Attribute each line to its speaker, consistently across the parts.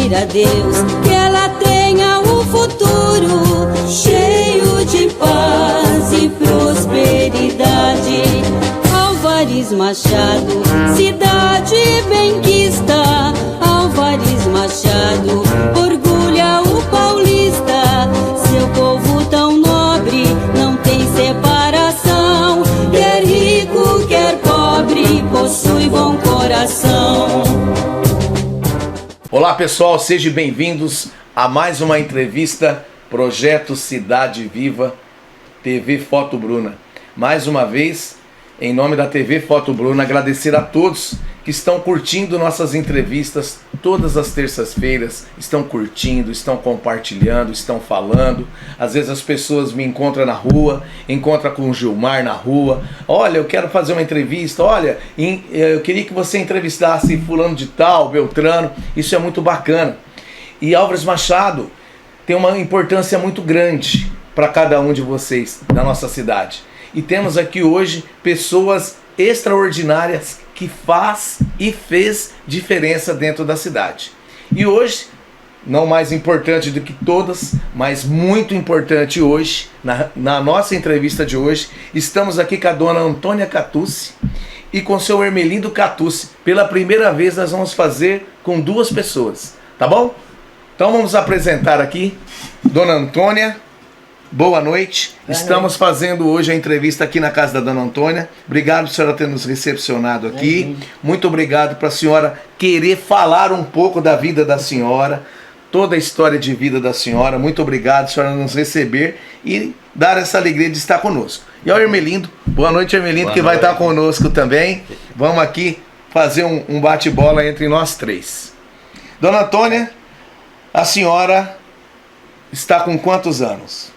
Speaker 1: pedir a Deus que ela tenha um futuro cheio de paz e prosperidade. Álvares Machado, cidade benquista. Álvares Machado, orgulha o paulista. Seu povo tão nobre, não tem separação. Quer rico, quer pobre, possui bom coração.
Speaker 2: Olá pessoal, sejam bem-vindos a mais uma entrevista Projeto Cidade Viva, TV Foto Bruna. Mais uma vez, em nome da TV Foto Bruna, agradecer a todos que estão curtindo nossas entrevistas todas as terças-feiras, estão curtindo, estão compartilhando, estão falando. Às vezes as pessoas me encontram na rua, encontram com o Gilmar na rua. Olha, eu quero fazer uma entrevista, olha, eu queria que você entrevistasse fulano de tal, Beltrano. Isso é muito bacana. E Álvares Machado tem uma importância muito grande para cada um de vocês na nossa cidade. E temos aqui hoje pessoas extraordinárias que faz e fez diferença dentro da cidade. E hoje, não mais importante do que todas, mas muito importante hoje, na nossa entrevista de hoje, estamos aqui com a dona Antônia Catucci e com o seu Hermelindo Catucci. Pela primeira vez nós vamos fazer com duas pessoas, tá bom? Então vamos apresentar aqui, dona Antônia. Boa noite. Estamos fazendo hoje a entrevista aqui na casa da dona Antônia. Obrigado por a senhora ter nos recepcionado aqui. Muito obrigado para a senhora querer falar um pouco da vida da senhora, toda a história de vida da senhora. Muito obrigado, a senhora nos receber e dar essa alegria de estar conosco. E ao Hermelindo, boa noite, Hermelindo, que vai estar conosco também. Vamos aqui fazer um bate-bola entre nós três. Dona Antônia, a senhora está com quantos anos?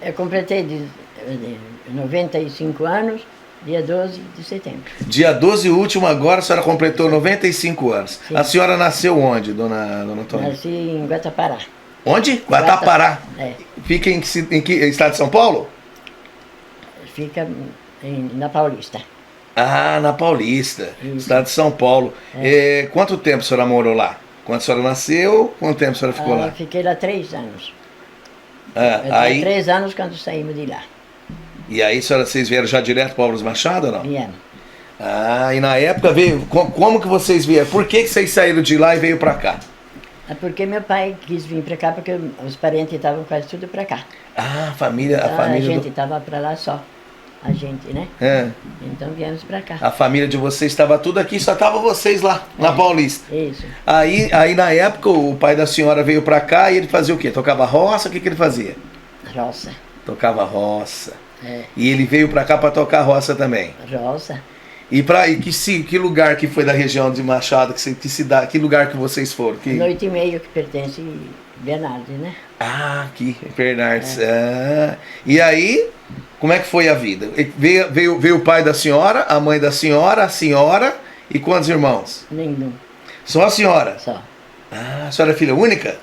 Speaker 3: Eu completei de 95 anos, dia 12 de setembro.
Speaker 2: Dia 12 último agora, a senhora completou 95 anos. Sim. A senhora nasceu onde, dona Antônia?
Speaker 3: Nasci em Guatapará.
Speaker 2: Onde? Guatapará.
Speaker 3: É.
Speaker 2: Fica em que estado de São Paulo?
Speaker 3: Fica na Paulista.
Speaker 2: Ah, na Paulista,
Speaker 3: Isso.
Speaker 2: Estado de São Paulo. Quanto tempo a senhora morou lá? Quando a senhora nasceu, quanto tempo a senhora ficou lá?
Speaker 3: Fiquei lá 3 anos.
Speaker 2: Aí...
Speaker 3: tinha 3 anos quando saímos de lá.
Speaker 2: E aí, vocês vieram já direto para Álvares Machado ou não?
Speaker 3: Viemos.
Speaker 2: Ah, e na época veio. Como que vocês vieram? Por que vocês saíram de lá e veio para cá?
Speaker 3: É porque meu pai quis vir para cá, porque os parentes estavam quase tudo para cá.
Speaker 2: Ah, a família.
Speaker 3: A gente estava para lá só. A gente, né?
Speaker 2: É.
Speaker 3: Então viemos para cá.
Speaker 2: A família de vocês estava tudo aqui, só estavam vocês lá, na Paulista.
Speaker 3: Isso.
Speaker 2: Aí na época o pai da senhora veio pra cá e ele fazia o quê? Tocava roça? O que ele fazia?
Speaker 3: Roça.
Speaker 2: Tocava roça.
Speaker 3: É.
Speaker 2: E ele veio pra cá pra tocar roça também.
Speaker 3: Roça.
Speaker 2: E que lugar que foi da região de Machado, que lugar que vocês foram?
Speaker 3: Noite e Meio, que pertence a Bernardes, né?
Speaker 2: Ah, aqui, em Bernardes. Ah. E aí, como é que foi a vida? Veio o pai da senhora, a mãe da senhora, a senhora e quantos irmãos?
Speaker 3: Nenhum.
Speaker 2: Só a senhora?
Speaker 3: Só.
Speaker 2: Ah, a senhora é filha única?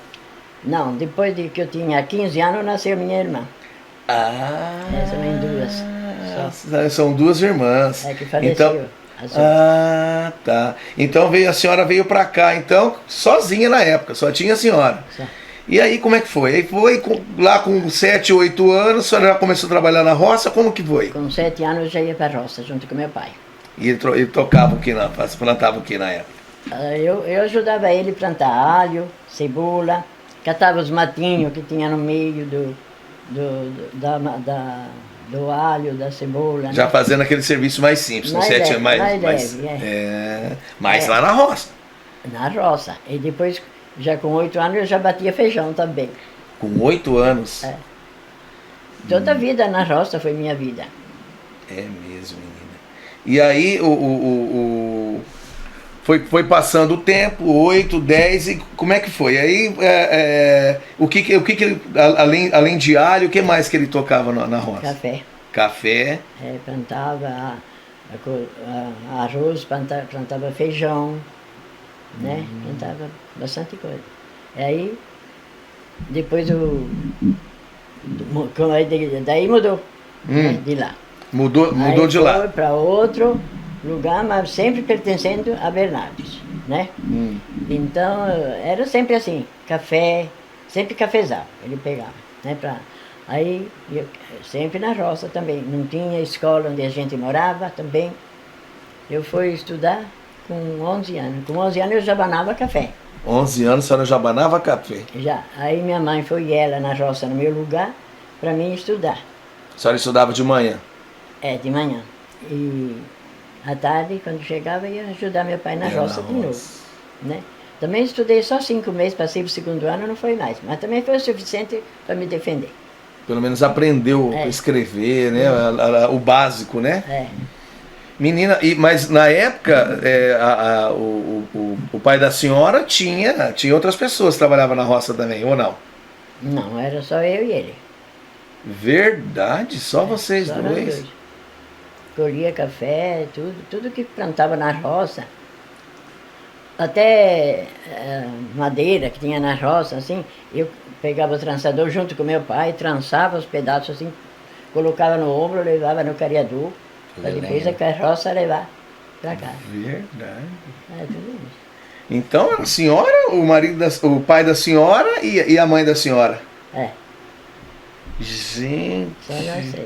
Speaker 3: Não, depois de que eu tinha 15 anos, nasceu minha irmã.
Speaker 2: Ah.
Speaker 3: São em duas. Só.
Speaker 2: São duas irmãs.
Speaker 3: É que faleceu.
Speaker 2: Então, tá. Então a senhora veio pra cá, então, sozinha na época, só tinha a senhora.
Speaker 3: Só.
Speaker 2: E aí como é que foi? Aí foi lá com 7, 8 anos, a senhora já começou a trabalhar na roça, como que foi?
Speaker 3: Com 7 anos eu já ia para a roça, junto com meu pai.
Speaker 2: E ele tocava o que plantava o que na época?
Speaker 3: Eu ajudava ele a plantar alho, cebola, catava os matinhos que tinha no meio do alho, da cebola.
Speaker 2: Já
Speaker 3: né?
Speaker 2: fazendo aquele serviço mais simples,
Speaker 3: mais
Speaker 2: 7
Speaker 3: leve,
Speaker 2: anos, mas lá na roça.
Speaker 3: Na roça. E depois, já com 8 anos, eu já batia feijão também.
Speaker 2: Com 8 anos?
Speaker 3: É. Toda a vida na roça foi minha vida.
Speaker 2: É mesmo, menina. E aí foi passando o tempo, 8, 10, e como é que foi? Aí o que ele, além de alho, o que mais que ele tocava na roça?
Speaker 3: Café.
Speaker 2: Café.
Speaker 3: Plantava arroz, plantava feijão, né? Plantava bastante coisa. E aí, depois daí mudou, né, de lá.
Speaker 2: Mudou de lá.
Speaker 3: Foi para outro lugar, mas sempre pertencendo a Bernardes. né? Então, era sempre assim, café, sempre cafezal, ele pegava, né? Aí, eu, sempre na roça também, não tinha escola onde a gente morava também. Eu fui estudar com 11 anos. Com 11 anos eu já banava café.
Speaker 2: 11 anos a senhora já banava café.
Speaker 3: Já. Aí minha mãe foi ela na roça no meu lugar para mim estudar.
Speaker 2: A senhora estudava de manhã?
Speaker 3: É, de manhã. E à tarde, quando chegava, ia ajudar meu pai na roça de novo. Né? Também estudei só 5 meses, passei para o 2º ano, não foi mais. Mas também foi o suficiente para me defender.
Speaker 2: Pelo menos aprendeu a escrever, né? O básico, né?
Speaker 3: É.
Speaker 2: Menina, mas na época o pai da senhora tinha outras pessoas que trabalhavam na roça também, ou não?
Speaker 3: Não, era só eu e ele.
Speaker 2: Verdade? Só vocês
Speaker 3: Só nós
Speaker 2: dois?
Speaker 3: Colhia café, tudo que plantava na roça. Até madeira que tinha na roça, assim, eu pegava o trançador junto com meu pai, trançava os pedaços assim, colocava no ombro, levava no cariador, para depois a carroça levar para casa.
Speaker 2: Verdade.
Speaker 3: É tudo isso.
Speaker 2: Então era a senhora, o pai da senhora e a mãe da senhora?
Speaker 3: É,
Speaker 2: Gente.
Speaker 3: só nós 6.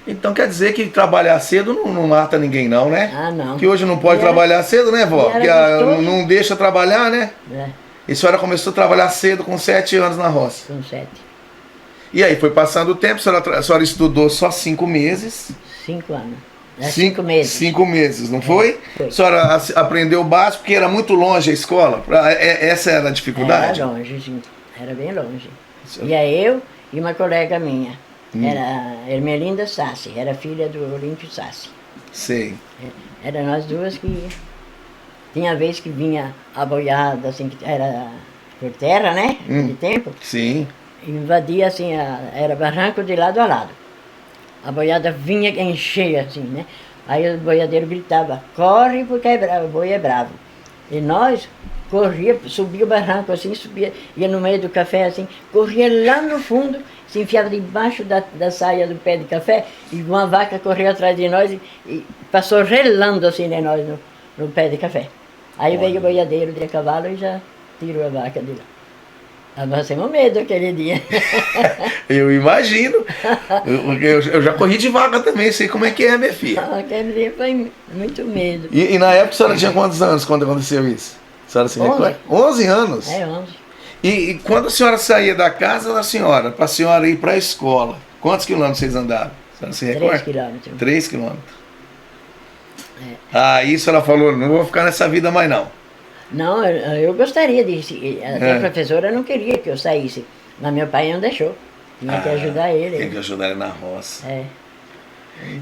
Speaker 2: Então quer dizer que trabalhar cedo não mata ninguém não, né?
Speaker 3: Ah, não.
Speaker 2: Que hoje não pode
Speaker 3: E era-
Speaker 2: trabalhar cedo, né, vó?
Speaker 3: e era
Speaker 2: Porque
Speaker 3: gostoso.
Speaker 2: não deixa trabalhar, né?
Speaker 3: É,
Speaker 2: E a senhora começou a trabalhar cedo com 7 anos na roça.
Speaker 3: com 7.
Speaker 2: E aí foi passando o tempo, a senhora estudou só 5 meses.
Speaker 3: 5 anos. 5 meses.
Speaker 2: 5 meses, não foi?
Speaker 3: foi.
Speaker 2: A senhora aprendeu o básico porque era muito longe a escola. Essa era a dificuldade?
Speaker 3: Era longe, sim. Era bem longe. Ia eu e uma colega minha. Era a Ermelinda Sassi, era filha do Olímpio Sassi.
Speaker 2: Sei.
Speaker 3: Era nós duas que ia. Tinha vez que vinha a boiada, assim, que era por terra, né? De tempo.
Speaker 2: Sim.
Speaker 3: Invadia, assim, era barranco de lado a lado. A boiada vinha encher, assim, né? Aí o boiadeiro gritava, corre porque é bravo, o boi é bravo. E nós corria, subia o barranco, assim, subia, ia no meio do café, assim, corria lá no fundo, se enfiava debaixo da saia do pé de café, e uma vaca corria atrás de nós e passou relando, assim, de nós no pé de café. Aí veio o boiadeiro de cavalo e já tirou a vaca de lá. Nós passamos medo aquele dia.
Speaker 2: Eu imagino. Eu já corri de vaca também, sei como é que é, minha filha.
Speaker 3: Aquele dia foi muito medo.
Speaker 2: E na época a senhora tinha quantos anos quando aconteceu isso? A senhora se
Speaker 3: 11.
Speaker 2: recorda? 11 anos?
Speaker 3: É, 11.
Speaker 2: E quando a senhora saía da casa da senhora, para a senhora ir para a escola, quantos quilômetros vocês andavam? A senhora se recorda?
Speaker 3: 3 quilômetros.
Speaker 2: 3 quilômetros. Aí a senhora falou, não vou ficar nessa vida mais não.
Speaker 3: Não, eu gostaria de ir. Até a professora não queria que eu saísse. Mas meu pai não deixou. Tinha que ajudar ele.
Speaker 2: Tem que ajudar ele na roça.
Speaker 3: É.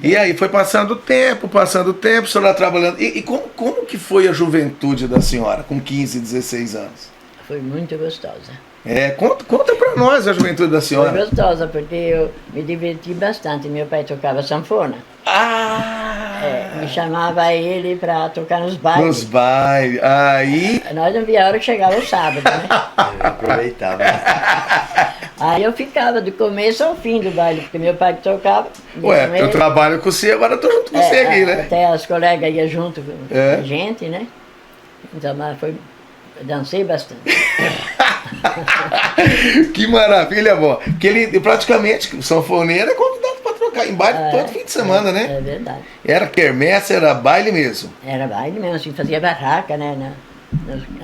Speaker 2: E aí foi passando o tempo, a senhora trabalhando. E como que foi a juventude da senhora, com 15, 16 anos?
Speaker 3: Foi muito gostosa.
Speaker 2: Conta pra nós a juventude da
Speaker 3: Foi
Speaker 2: senhora.
Speaker 3: gostosa porque eu me diverti bastante. Meu pai tocava sanfona. Me chamava ele para tocar nos bailes.
Speaker 2: Nos bailes. Aí.
Speaker 3: Nós não via a hora que chegava o sábado, né?
Speaker 4: Eu aproveitava.
Speaker 3: Aí eu ficava do começo ao fim do baile, porque meu pai tocava. ia com
Speaker 2: Ué, eu
Speaker 3: ele.
Speaker 2: trabalho com você, agora eu tô junto com você aqui, né?
Speaker 3: Até as colegas iam junto com
Speaker 2: É.
Speaker 3: a gente, né? Então, mas dancei bastante.
Speaker 2: Que maravilha, vó. Porque ele praticamente, o sanfoneiro é convidado pra trocar em baile todo fim de semana, né?
Speaker 3: É verdade.
Speaker 2: Era quermesse, era baile mesmo.
Speaker 3: Era baile mesmo, assim, fazia barraca, né?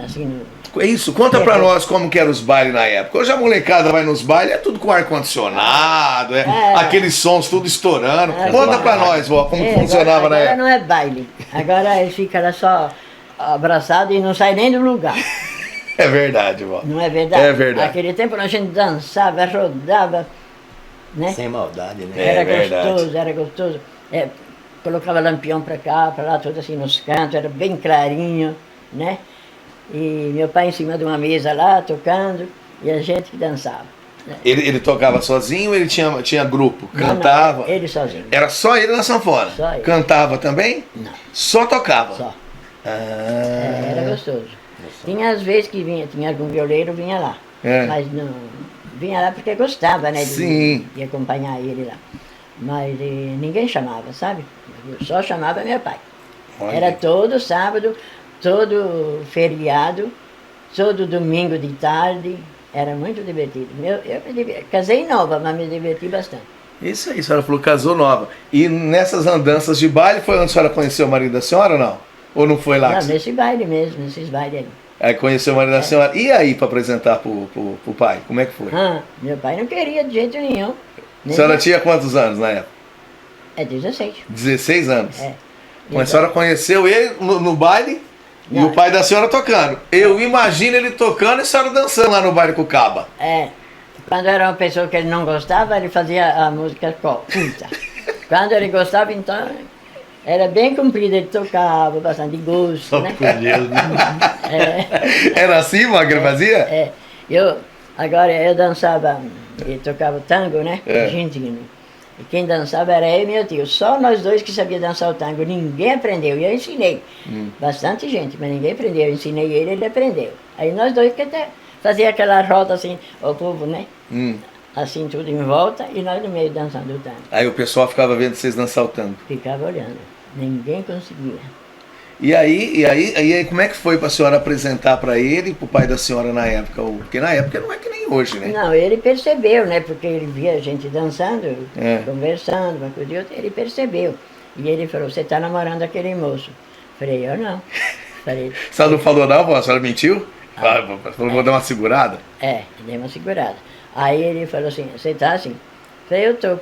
Speaker 3: Assim,
Speaker 2: É isso, conta pra nós como que eram os bailes na época. Hoje a molecada vai nos bailes, é tudo com ar-condicionado, aqueles sons tudo estourando. Conta pra nós, vó, como funcionava na
Speaker 3: agora
Speaker 2: época.
Speaker 3: não é baile. Agora ele fica lá só abraçado e não sai nem do lugar.
Speaker 2: É verdade, vó.
Speaker 3: Não é verdade?
Speaker 2: É verdade.
Speaker 3: Naquele tempo a gente dançava, rodava, né?
Speaker 4: Sem maldade, né?
Speaker 2: É
Speaker 3: Era
Speaker 2: verdade.
Speaker 3: gostoso, era gostoso. Colocava lampião pra cá, pra lá, tudo assim nos cantos, era bem clarinho, né? E meu pai em cima de uma mesa lá, tocando, e a gente que dançava. Né?
Speaker 2: Ele tocava sozinho ou ele tinha grupo?
Speaker 3: Não,
Speaker 2: Cantava?
Speaker 3: não, ele sozinho.
Speaker 2: Era só ele na sanfona?
Speaker 3: Só ele.
Speaker 2: Cantava também?
Speaker 3: Não,
Speaker 2: Só tocava?
Speaker 3: só.
Speaker 2: Ah,
Speaker 3: Era gostoso. Tinha às vezes que tinha algum violeiro, vinha lá.
Speaker 2: É.
Speaker 3: Mas não, vinha lá porque gostava, né?
Speaker 2: Sim.
Speaker 3: De acompanhar ele lá. Mas ninguém chamava, sabe? Eu só chamava meu pai.
Speaker 2: olha.
Speaker 3: Era todo sábado, todo feriado, todo domingo de tarde. Era muito divertido. Eu me diverti. Casei nova, mas me diverti bastante.
Speaker 2: Isso aí, a senhora falou que casou nova. E nessas andanças de baile foi onde a senhora conheceu o marido da senhora ou não? Ou não foi lá?
Speaker 3: Não,
Speaker 2: que
Speaker 3: nesse baile mesmo, nesses bailes aí.
Speaker 2: Aí conheceu o marido da senhora. E aí, para apresentar pro pai? Como é que foi?
Speaker 3: Meu pai não queria de jeito nenhum.
Speaker 2: A senhora tinha quantos anos na época?
Speaker 3: 16.
Speaker 2: 16 anos.
Speaker 3: É.
Speaker 2: Quando a senhora conheceu ele no baile e
Speaker 3: Não.
Speaker 2: o pai da senhora tocando. Eu imagino ele tocando e a senhora dançando lá no baile com o Caba.
Speaker 3: É. Quando era uma pessoa que ele não gostava, ele fazia a música curta. Quando ele gostava, então, era bem comprido, ele tocava bastante gosto,
Speaker 4: Só
Speaker 3: né?
Speaker 4: por Deus, né?
Speaker 2: Era assim, Magro, fazia?
Speaker 3: É. Agora eu dançava e tocava tango, né? Argentino. E quem dançava era eu e meu tio. Só nós dois que sabia dançar o tango. Ninguém aprendeu. E eu ensinei. Bastante gente, mas ninguém aprendeu. Eu ensinei ele, ele aprendeu. Aí nós dois que até fazia aquela roda assim, o povo, né? Assim tudo em volta e nós no meio dançando o tango.
Speaker 2: Aí o pessoal ficava vendo vocês dançar o tango.
Speaker 3: Ficava olhando. Ninguém conseguia.
Speaker 2: E aí, como é que foi para a senhora apresentar para ele e para o pai da senhora na época? Porque na época não é que nem hoje, né?
Speaker 3: Não, ele percebeu, né? Porque ele via a gente dançando,
Speaker 2: É.
Speaker 3: conversando, uma coisa e outra, ele percebeu. E ele falou, você está namorando aquele moço. Falei, eu não. Falei,
Speaker 2: A senhora não falou não, vó? A senhora mentiu? Falou, vou dar uma segurada?
Speaker 3: dei uma segurada. Aí ele falou assim, você está assim? Falei, eu tô.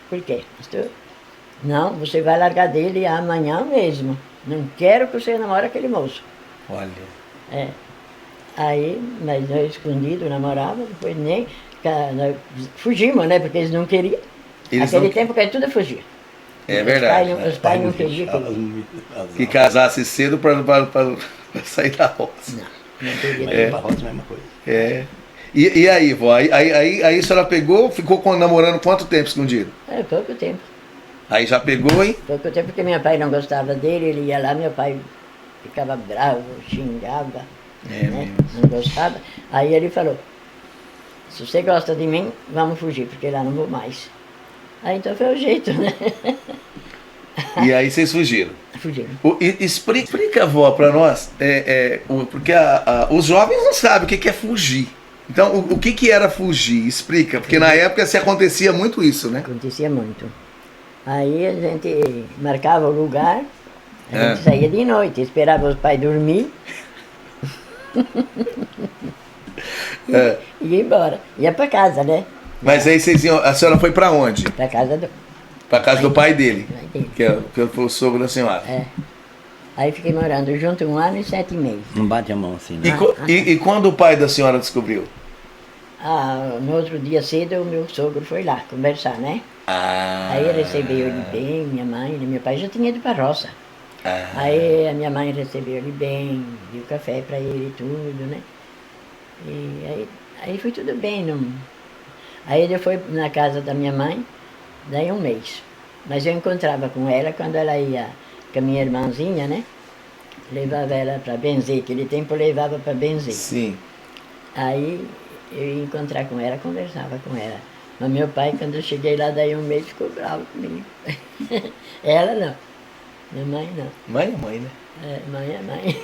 Speaker 3: Por quê? Estou. Não, você vai largar dele amanhã mesmo. Não quero que você namore aquele moço.
Speaker 2: Olha.
Speaker 3: É. Aí, mas nós escondido, namorava, depois nem. Nós fugimos, né? Porque eles não queriam.
Speaker 2: Eles
Speaker 3: Aquele
Speaker 2: não-
Speaker 3: tempo que tudo fugia.
Speaker 2: É verdade.
Speaker 3: Os pais não queriam.
Speaker 2: Que casasse cedo para sair da roça.
Speaker 3: Não queria.
Speaker 4: Mas pra roça é a mesma coisa.
Speaker 2: É. E aí, vó? Aí a senhora pegou, ficou namorando quanto tempo escondido?
Speaker 3: É, pouco tempo.
Speaker 2: Aí já pegou, hein?
Speaker 3: Pouco tempo porque meu pai não gostava dele, ele ia lá, meu pai ficava bravo, xingava, né? Não gostava. Aí ele falou, se você gosta de mim, vamos fugir, porque lá não vou mais. Aí então foi o jeito, né?
Speaker 2: E aí vocês fugiram.
Speaker 3: Fugiram.
Speaker 2: Explica, vó, para nós, porque os jovens não sabem o que é fugir. Então, o que era fugir? Explica, porque na época se acontecia muito isso, né?
Speaker 3: Acontecia muito. Aí a gente marcava o lugar, a
Speaker 2: É.
Speaker 3: gente saía de noite, esperava os pais dormir
Speaker 2: É.
Speaker 3: e ia embora. Ia para casa, né?
Speaker 2: Mas aí vocês iam, a senhora foi para onde?
Speaker 3: Para casa do
Speaker 2: Para casa do pai dele,
Speaker 3: pai dele.
Speaker 2: que foi o sogro da senhora.
Speaker 3: É. Aí fiquei morando junto 1 ano e 7 meses.
Speaker 4: Não bate a mão assim,
Speaker 2: E,
Speaker 4: né?
Speaker 2: e quando o pai da senhora descobriu?
Speaker 3: No outro dia cedo, o meu sogro foi lá conversar, né?
Speaker 2: Ah.
Speaker 3: Aí ele recebeu ele bem, minha mãe, meu pai já tinha ido para a roça.
Speaker 2: Ah.
Speaker 3: Aí a minha mãe recebeu ele bem, deu café para ele e tudo, né? E aí foi tudo bem. Não... Aí ele foi na casa da minha mãe, daí 1 mês. Mas eu encontrava com ela quando ela ia com a minha irmãzinha, né? Levava ela para benzer, aquele tempo eu levava para benzer.
Speaker 2: Sim.
Speaker 3: Aí eu ia encontrar com ela, conversava com ela. Mas meu pai, quando eu cheguei lá, daí 1 mês, ficou bravo comigo. Ela não. Minha mãe não.
Speaker 2: Mãe é mãe, né?
Speaker 3: Mãe é mãe.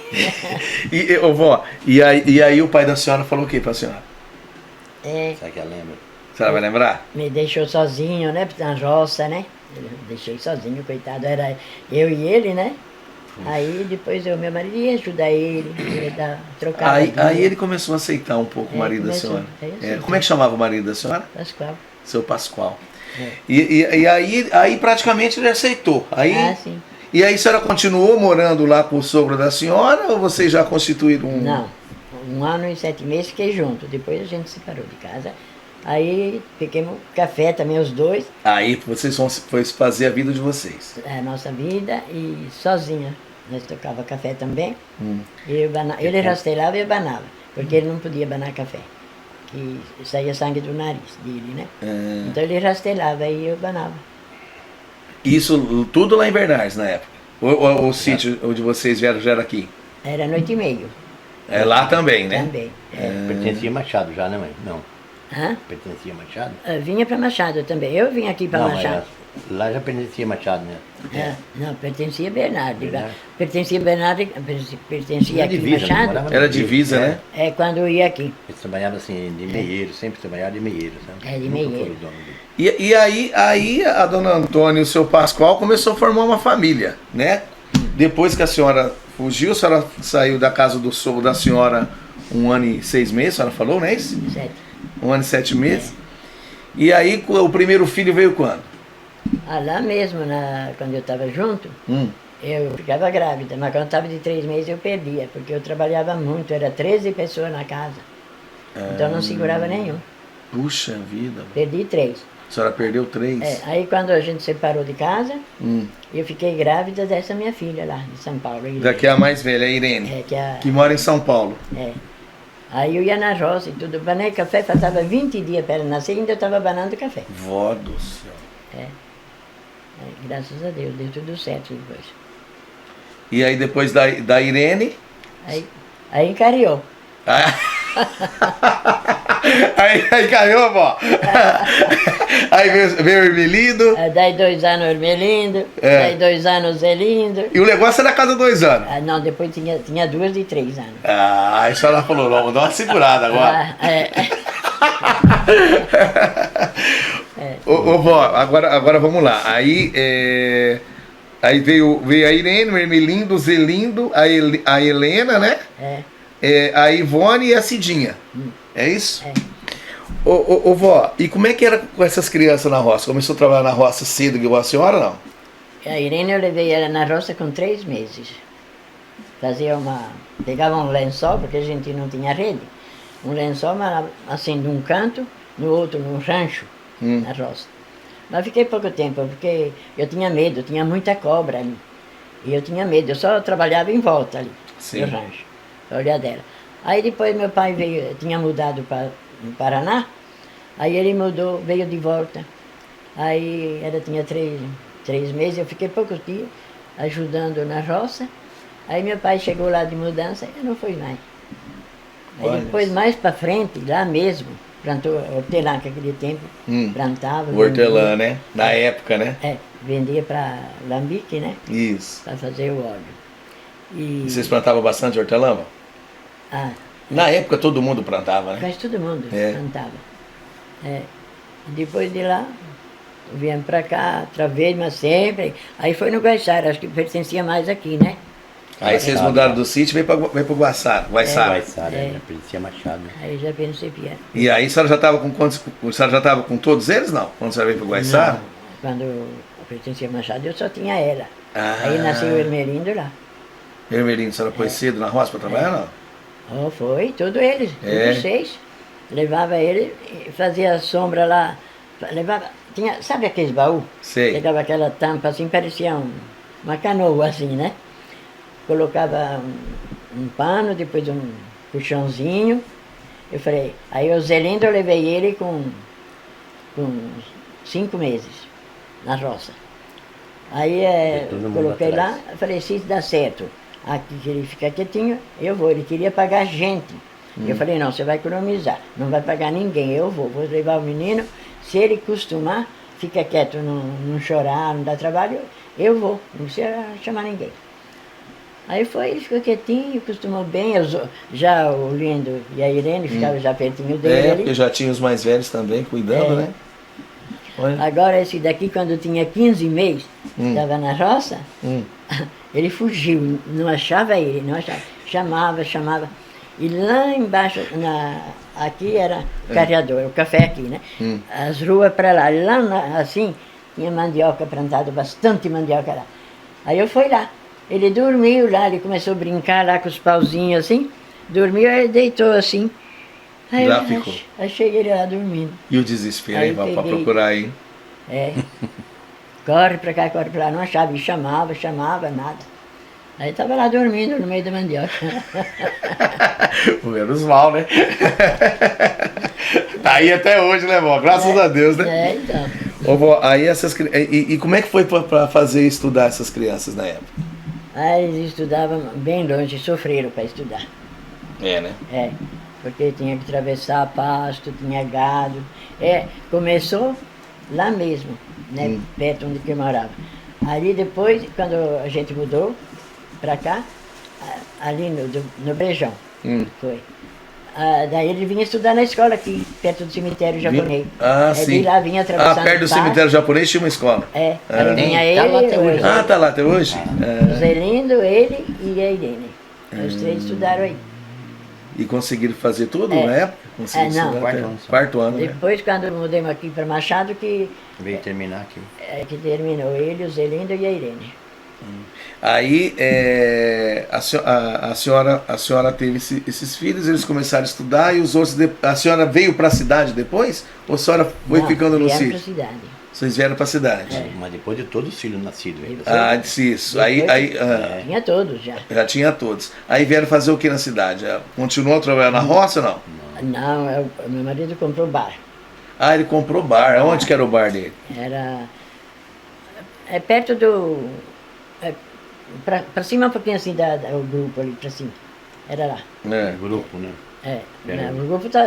Speaker 2: E, ô, vó, e aí o pai da senhora falou o que pra senhora?
Speaker 4: Será que ela lembra?
Speaker 2: A senhora vai lembrar?
Speaker 3: Me deixou sozinho, né? Na roça, né? Eu deixei sozinho, coitado. Era eu e ele, né? Aí depois meu marido ia ajudar ele, trocar.
Speaker 2: Aí ele começou a aceitar um pouco o marido da
Speaker 3: começou.
Speaker 2: senhora.
Speaker 3: Aí aceitou.
Speaker 2: Como é que chamava o marido da senhora?
Speaker 3: Pascoal.
Speaker 2: Seu Pascoal.
Speaker 3: É.
Speaker 2: E aí praticamente ele aceitou. Aí,
Speaker 3: Sim.
Speaker 2: e aí a senhora continuou morando lá com o sogro da senhora ou vocês já constituíram um...
Speaker 3: Não. 1 ano e 7 meses fiquei junto. Depois a gente se separou de casa. Aí fiquemos café também, os dois.
Speaker 2: Aí vocês foram fazer a vida de vocês.
Speaker 3: A nossa vida e sozinha. Nós tocava café também. Ele rastelava e eu banava, porque ele não podia banar café, que saía sangue do nariz dele, né? Então ele rastelava e eu banava.
Speaker 2: Isso tudo lá em Bernardes na época? Ou o sítio onde vocês vieram já era aqui?
Speaker 3: Era 1h30.
Speaker 2: É lá também, né?
Speaker 3: Também.
Speaker 4: Pertencia a Machado já, né, mãe? Não.
Speaker 3: Hã?
Speaker 4: Pertencia a Machado?
Speaker 3: Eu vinha para Machado também. Eu vim aqui para
Speaker 4: Não, mas
Speaker 3: Machado.
Speaker 4: Lá já pertencia Machado, né?
Speaker 3: Não, pertencia a Bernardo.
Speaker 4: Bernardo.
Speaker 3: Pertencia a Bernardo, pertencia
Speaker 4: Era
Speaker 3: aqui
Speaker 4: divisa, né?
Speaker 3: Machado.
Speaker 4: Morava
Speaker 2: Era
Speaker 4: na
Speaker 2: divisa, né?
Speaker 3: É quando eu ia aqui.
Speaker 4: Eles trabalhavam assim, de meieiro, sempre trabalhavam de meieiro, sabe?
Speaker 3: É, de
Speaker 4: Nunca
Speaker 3: meieiro.
Speaker 4: foram dono de...
Speaker 2: E aí a dona Antônia e o seu Pascoal começou a formar uma família, né? Depois que a senhora fugiu, a senhora saiu da casa do sogro da senhora 1 ano e 6 meses, a senhora falou, não é isso?
Speaker 3: 7.
Speaker 2: 1 ano e 7 meses. E aí o primeiro filho veio quando?
Speaker 3: Ah, lá mesmo, quando eu estava junto,
Speaker 2: Hum.
Speaker 3: eu ficava grávida, mas quando estava de 3 meses eu perdia, porque eu trabalhava muito, era 13 pessoas na casa. Então não segurava nenhum.
Speaker 2: Puxa vida.
Speaker 3: Perdi 3.
Speaker 2: A senhora perdeu 3.
Speaker 3: Aí quando a gente separou de casa,
Speaker 2: Hum.
Speaker 3: eu fiquei grávida dessa minha filha lá, de São Paulo. Irene.
Speaker 2: Daqui a mais velha, a Irene,
Speaker 3: É, que a,
Speaker 2: que mora em São Paulo.
Speaker 3: é. Aí eu ia na roça e tudo, banei café, faltava 20 dias para ela nascer e ainda eu estava banando café.
Speaker 2: Vó do céu.
Speaker 3: Graças a Deus, deu tudo certo depois.
Speaker 2: E aí depois da Irene...
Speaker 3: Aí encariou.
Speaker 2: Aí caiu, vó. Aí veio o Ermelindo.
Speaker 3: Daí 2 anos Ermelindo, daí 2 anos Zelindo.
Speaker 2: E o negócio era cada 2 anos.
Speaker 3: Não, depois tinha 2 de 3 anos.
Speaker 2: Aí a senhora falou, vamos dar uma segurada agora. Ô vó, agora vamos lá. Aí veio a Irene, o Ermelindo, o Zelindo, a Helena, né? A Ivone e a Cidinha. É isso? Ô vó, e como é que era com essas crianças na roça? Começou a trabalhar na roça cedo igual a senhora, não?
Speaker 3: A Irene eu levei ela na roça com 3 meses. Pegava um lençol, porque a gente não tinha rede. Um lençol, mas assim, de um canto, no outro, num rancho, na roça. Mas fiquei pouco tempo, porque eu tinha medo, tinha muita cobra ali. E eu tinha medo, eu só trabalhava em volta ali,
Speaker 2: Sim.
Speaker 3: do rancho, pra olhar dela. Aí depois meu pai tinha mudado para o Paraná, aí ele veio de volta. Aí ela tinha 3 meses, eu fiquei poucos dias ajudando na roça. Aí meu pai chegou lá de mudança e não foi mais. Aí
Speaker 2: Olha
Speaker 3: depois,
Speaker 2: isso.
Speaker 3: mais para frente, lá mesmo, plantou hortelã, que naquele tempo plantava.
Speaker 2: O hortelã,
Speaker 3: vendia.
Speaker 2: né? Na época, né?
Speaker 3: Vendia para Lambique, né?
Speaker 2: Isso.
Speaker 3: Para fazer o óleo.
Speaker 2: E vocês plantavam bastante hortelã, vó? Na época todo mundo plantava, né?
Speaker 3: Mas todo mundo
Speaker 2: É.
Speaker 3: plantava. Depois de lá, viemos para cá, outra vez, mas sempre. Aí foi no Guaixara, acho que pertencia mais aqui, né?
Speaker 2: Aí vocês mudaram do sítio e veio pro Guaçara. Guaçara.
Speaker 4: Guaiçara, né? Pertencia Machado, né?
Speaker 3: Aí já pensei pior.
Speaker 2: E aí a senhora já estava com quantos? A senhora já estava com todos eles, não? Quando a senhora veio pro Guaçara?
Speaker 3: Não, quando eu pertencia a Machado, eu só tinha ela.
Speaker 2: Ah.
Speaker 3: Aí nasceu o Ermelindo lá.
Speaker 2: Ermelinho, a senhora pôs cedo na roça para trabalhar, não?
Speaker 3: Foi, todos eles, todos 6. Levava ele, fazia sombra lá, levava, sabe aqueles baús?
Speaker 2: Sei.
Speaker 3: Pegava aquela tampa assim, parecia uma canoa assim, né? Colocava um pano, depois um puxãozinho. Eu falei, aí o Zelindo eu levei ele com 5 meses na roça. Aí
Speaker 4: todo mundo
Speaker 3: coloquei
Speaker 4: atrás.
Speaker 3: lá, eu falei, se dá certo, aqui que ele fica quietinho, eu vou. Ele queria pagar gente. Eu falei, não, você vai economizar, não vai pagar ninguém, eu vou levar o menino, se ele costumar, fica quieto, não chorar, não dá trabalho, eu vou, não precisa chamar ninguém. Aí foi, ele ficou quietinho, costumou bem, já o Lindo e a Irene ficavam já pertinho dele.
Speaker 2: Porque já tinha os mais velhos também cuidando, né? Olha.
Speaker 3: Agora esse daqui, quando tinha 15 meses, estava na roça, ele fugiu, não achava ele, não achava. Chamava. E lá embaixo, aqui era o carreador, o café aqui, né? As ruas para lá, assim, tinha mandioca plantada, bastante mandioca lá. Aí eu fui lá. Ele dormiu lá, ele começou a brincar lá com os pauzinhos assim, dormiu, aí deitou assim. Aí
Speaker 2: Já
Speaker 3: eu
Speaker 2: ficou.
Speaker 3: achei ele lá dormindo.
Speaker 2: E o desespero,
Speaker 3: Aí
Speaker 2: hein, para
Speaker 3: peguei.
Speaker 2: procurar aí.
Speaker 3: Corre pra cá, corre pra lá, não achava, e chamava, nada. Aí estava lá dormindo no meio da mandioca.
Speaker 2: Menos mal, né? Tá aí até hoje, né, vó? Graças a Deus, né?
Speaker 3: Então.
Speaker 2: Ô, vó, aí e como é que foi para fazer estudar essas crianças na época?
Speaker 3: Aí eles estudavam bem longe, sofreram para estudar.
Speaker 2: Né?
Speaker 3: Porque tinha que atravessar pasto, tinha gado. Começou lá mesmo, né? Perto onde que eu morava. Ali depois, quando a gente mudou para cá, ali no Brejão, foi. Daí ele vinha estudar na escola aqui, perto do cemitério japonês.
Speaker 2: Sim.
Speaker 3: De lá vinha atravessando
Speaker 2: perto do cemitério japonês tinha uma escola.
Speaker 3: Aí vinha ele,
Speaker 4: tá lá até hoje.
Speaker 2: Tá lá até hoje?
Speaker 3: o Zelindo, ele e a Irene. Os três estudaram aí.
Speaker 2: E conseguiram fazer tudo na época? Conseguiram
Speaker 3: não.
Speaker 2: estudar
Speaker 4: Quarto
Speaker 2: até-
Speaker 4: ano só.
Speaker 2: Quarto ano, né?
Speaker 3: Depois, quando mudamos aqui para Machado, que
Speaker 4: Terminar aqui.
Speaker 3: terminou ele, o Zelindo e a Irene.
Speaker 2: Aí a senhora teve esses filhos, eles começaram a estudar e os outros. A senhora veio para a cidade depois? Ou a senhora foi
Speaker 3: Não,
Speaker 2: ficando no
Speaker 3: viemos pra
Speaker 2: sítio?
Speaker 3: cidade.
Speaker 2: Vocês vieram para a cidade?
Speaker 4: Mas depois de todos os filhos nascidos. Hein?
Speaker 2: Disse isso. Aí,
Speaker 3: Tinha todos já.
Speaker 2: já tinha todos. Aí vieram fazer o que na cidade? Continuou trabalhando na roça ou não?
Speaker 3: Não, meu marido comprou bar.
Speaker 2: Ele comprou bar. Onde que era o bar dele?
Speaker 3: Era. É perto do. Pra cima um pouquinho assim, o grupo ali pra cima. Era lá.
Speaker 4: Grupo, né?
Speaker 3: O grupo tá.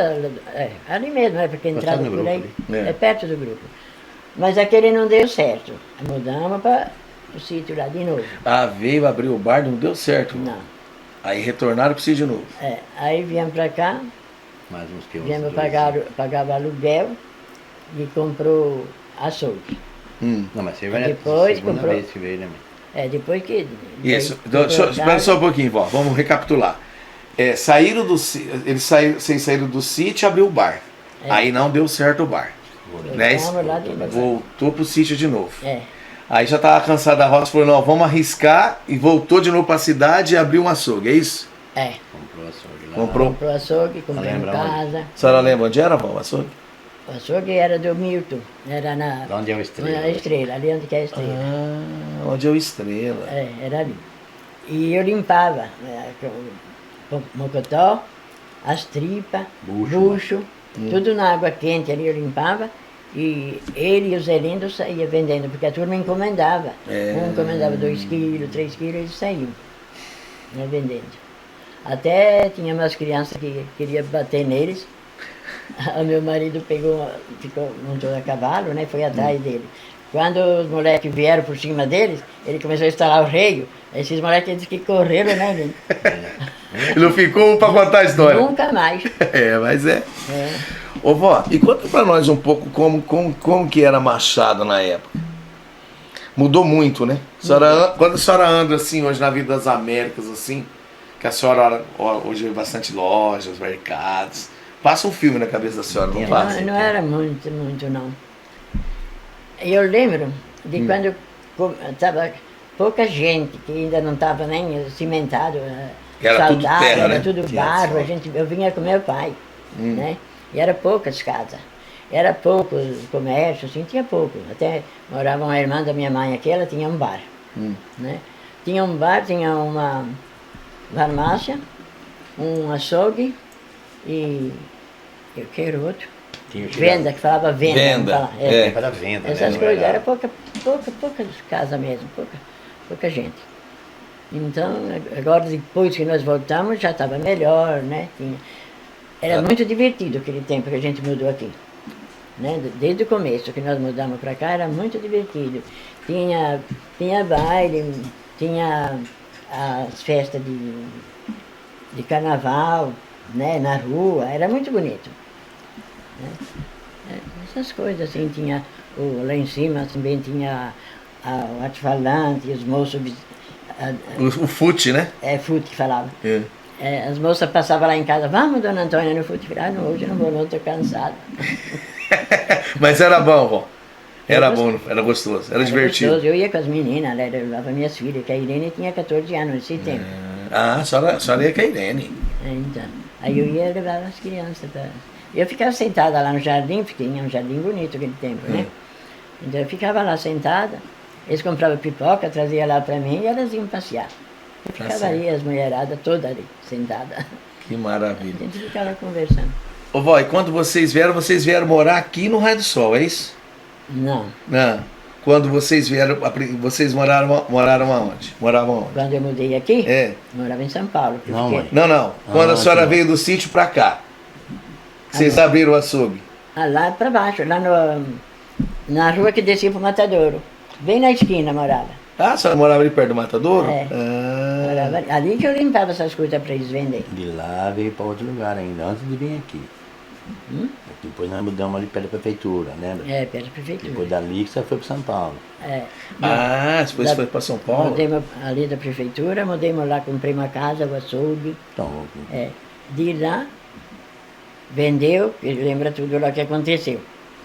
Speaker 3: Ali mesmo, porque entrava
Speaker 4: no
Speaker 3: por
Speaker 4: grupo
Speaker 3: aí.
Speaker 2: ali.
Speaker 3: É perto do grupo. Mas aquele não deu certo. Mudamos para o sítio lá de novo.
Speaker 2: Veio abrir o bar, não deu certo.
Speaker 3: Não.
Speaker 2: Aí retornaram para o sítio de novo.
Speaker 3: Aí viemos pra cá,
Speaker 4: Mais uns que
Speaker 3: viemos
Speaker 4: dois,
Speaker 3: pagava aluguel e comprou açougue.
Speaker 4: Não, mas você vai
Speaker 3: Depois
Speaker 4: a segunda
Speaker 3: comprou.
Speaker 4: vez que veio, né, mãe?
Speaker 3: Depois que.
Speaker 2: Isso.
Speaker 3: comprou
Speaker 2: Espera
Speaker 3: casa,
Speaker 2: só um pouquinho, vó. Vamos recapitular. Vocês saíram do sítio e abriu o bar. Aí não deu certo o bar. Né?
Speaker 3: voltamos lá de novo.
Speaker 2: Voltou pro sítio de novo.
Speaker 3: É.
Speaker 2: Aí já estava cansado da roça, falou, não, vamos arriscar, e voltou de novo para a cidade e abriu um açougue, é isso?
Speaker 4: Comprou açougue lá.
Speaker 3: Comprou açougue, comprou
Speaker 4: lembra
Speaker 3: casa.
Speaker 2: A senhora lembra onde era, vó, o açougue?
Speaker 3: O açougue era do Milton, era na.
Speaker 4: De onde é o Estrela?
Speaker 3: Na Estrela, ali onde que é a Estrela.
Speaker 2: Onde é o Estrela.
Speaker 3: Era ali. E eu limpava com mocotó, as tripas, bucho, tudo na água quente ali eu limpava. E ele e o Zelindo saíam vendendo, porque a turma encomendava. Um encomendava 2 quilos, 3 quilos, eles saíam vendendo. Até tinha umas crianças que queriam bater neles. O meu marido montou a cavalo, né? Foi atrás dele. Quando os moleques vieram por cima deles, ele começou a instalar o reio. Esses moleques dizem que correram, né, gente?
Speaker 2: Não ficou para contar a história.
Speaker 3: Nunca mais.
Speaker 2: Mas é. Ô vó, e conta para nós um pouco como que era Machado na época. Mudou muito, né? Quando a senhora anda assim hoje na Vida das Américas, assim, que a senhora hoje vê bastante lojas, mercados. Passa um filme na cabeça da senhora, não passa?
Speaker 3: Não era muito, não. Eu lembro de quando estava pouca gente, que ainda não estava nem cimentado,
Speaker 2: Era tudo terra,
Speaker 3: era
Speaker 2: né?
Speaker 3: tudo barro, eu vinha com meu pai, né? E era poucas casas, era pouco comércio, assim, tinha pouco. Até morava uma irmã da minha mãe aqui, ela tinha um bar, né? Tinha um bar, tinha uma farmácia, um açougue e eu quero outro. Venda, que falava venda.
Speaker 2: Venda,
Speaker 4: Para venda,
Speaker 3: Essas
Speaker 4: né?
Speaker 3: coisas, era poucas casas mesmo, pouca gente. Então, agora depois que nós voltamos, já estava melhor, né? Era muito divertido aquele tempo que a gente mudou aqui. Né? Desde o começo que nós mudamos para cá, era muito divertido. Tinha baile, tinha as festas de carnaval, né? Na rua, era muito bonito. Né? Essas coisas assim, tinha lá em cima também tinha o alto-falante, os moços.
Speaker 2: O fute, né?
Speaker 3: Fute que falava. As moças passavam lá em casa, vamos, dona Antônia, no fute. Não, hoje eu não vou, não, estou cansada.
Speaker 2: Mas era bom, vó. Era bom, era gostoso, era divertido.
Speaker 3: Gostoso. Eu ia com as meninas, eu levava minhas filhas, que a Irene tinha 14 anos nesse tempo.
Speaker 2: A senhora ia com a Irene.
Speaker 3: Então, aí eu ia levar as crianças. Eu ficava sentada lá no jardim, porque tinha um jardim bonito aquele tempo, né? Então eu ficava lá sentada, eles compravam pipoca, traziam lá para mim e elas iam passear. Eu ficava ali, as mulheradas todas ali, sentada.
Speaker 2: Que maravilha.
Speaker 3: A gente ficava conversando.
Speaker 2: Ô vó, e quando vocês vieram morar aqui no Raio do Sol, é isso?
Speaker 3: Não.
Speaker 2: Não. Quando vocês vieram, vocês moraram aonde? Moravam aonde?
Speaker 3: Quando eu mudei aqui, morava em São Paulo.
Speaker 4: Não, mãe.
Speaker 2: Não. Quando a senhora veio do sítio pra cá, vocês abriram o açougue?
Speaker 3: Lá para baixo, lá Na rua que descia pro Matadouro. Bem na esquina morava.
Speaker 2: Ah, a senhora morava ali perto do Matadouro?
Speaker 3: É.
Speaker 2: Ah.
Speaker 3: Morava ali. Ali que eu limpava essas coisas para eles venderem.
Speaker 4: De lá veio para outro lugar ainda, antes de vir aqui. Depois nós mudamos ali perto da prefeitura, lembra?
Speaker 3: É, perto da prefeitura.
Speaker 4: Depois dali que você foi para São Paulo.
Speaker 3: É.
Speaker 2: Ah, depois foi para São Paulo?
Speaker 3: Mudemos ali da prefeitura, mudemos lá, comprei uma casa, o açougue.
Speaker 4: Então,
Speaker 3: É. De lá, vendeu, ele lembra tudo lá que aconteceu.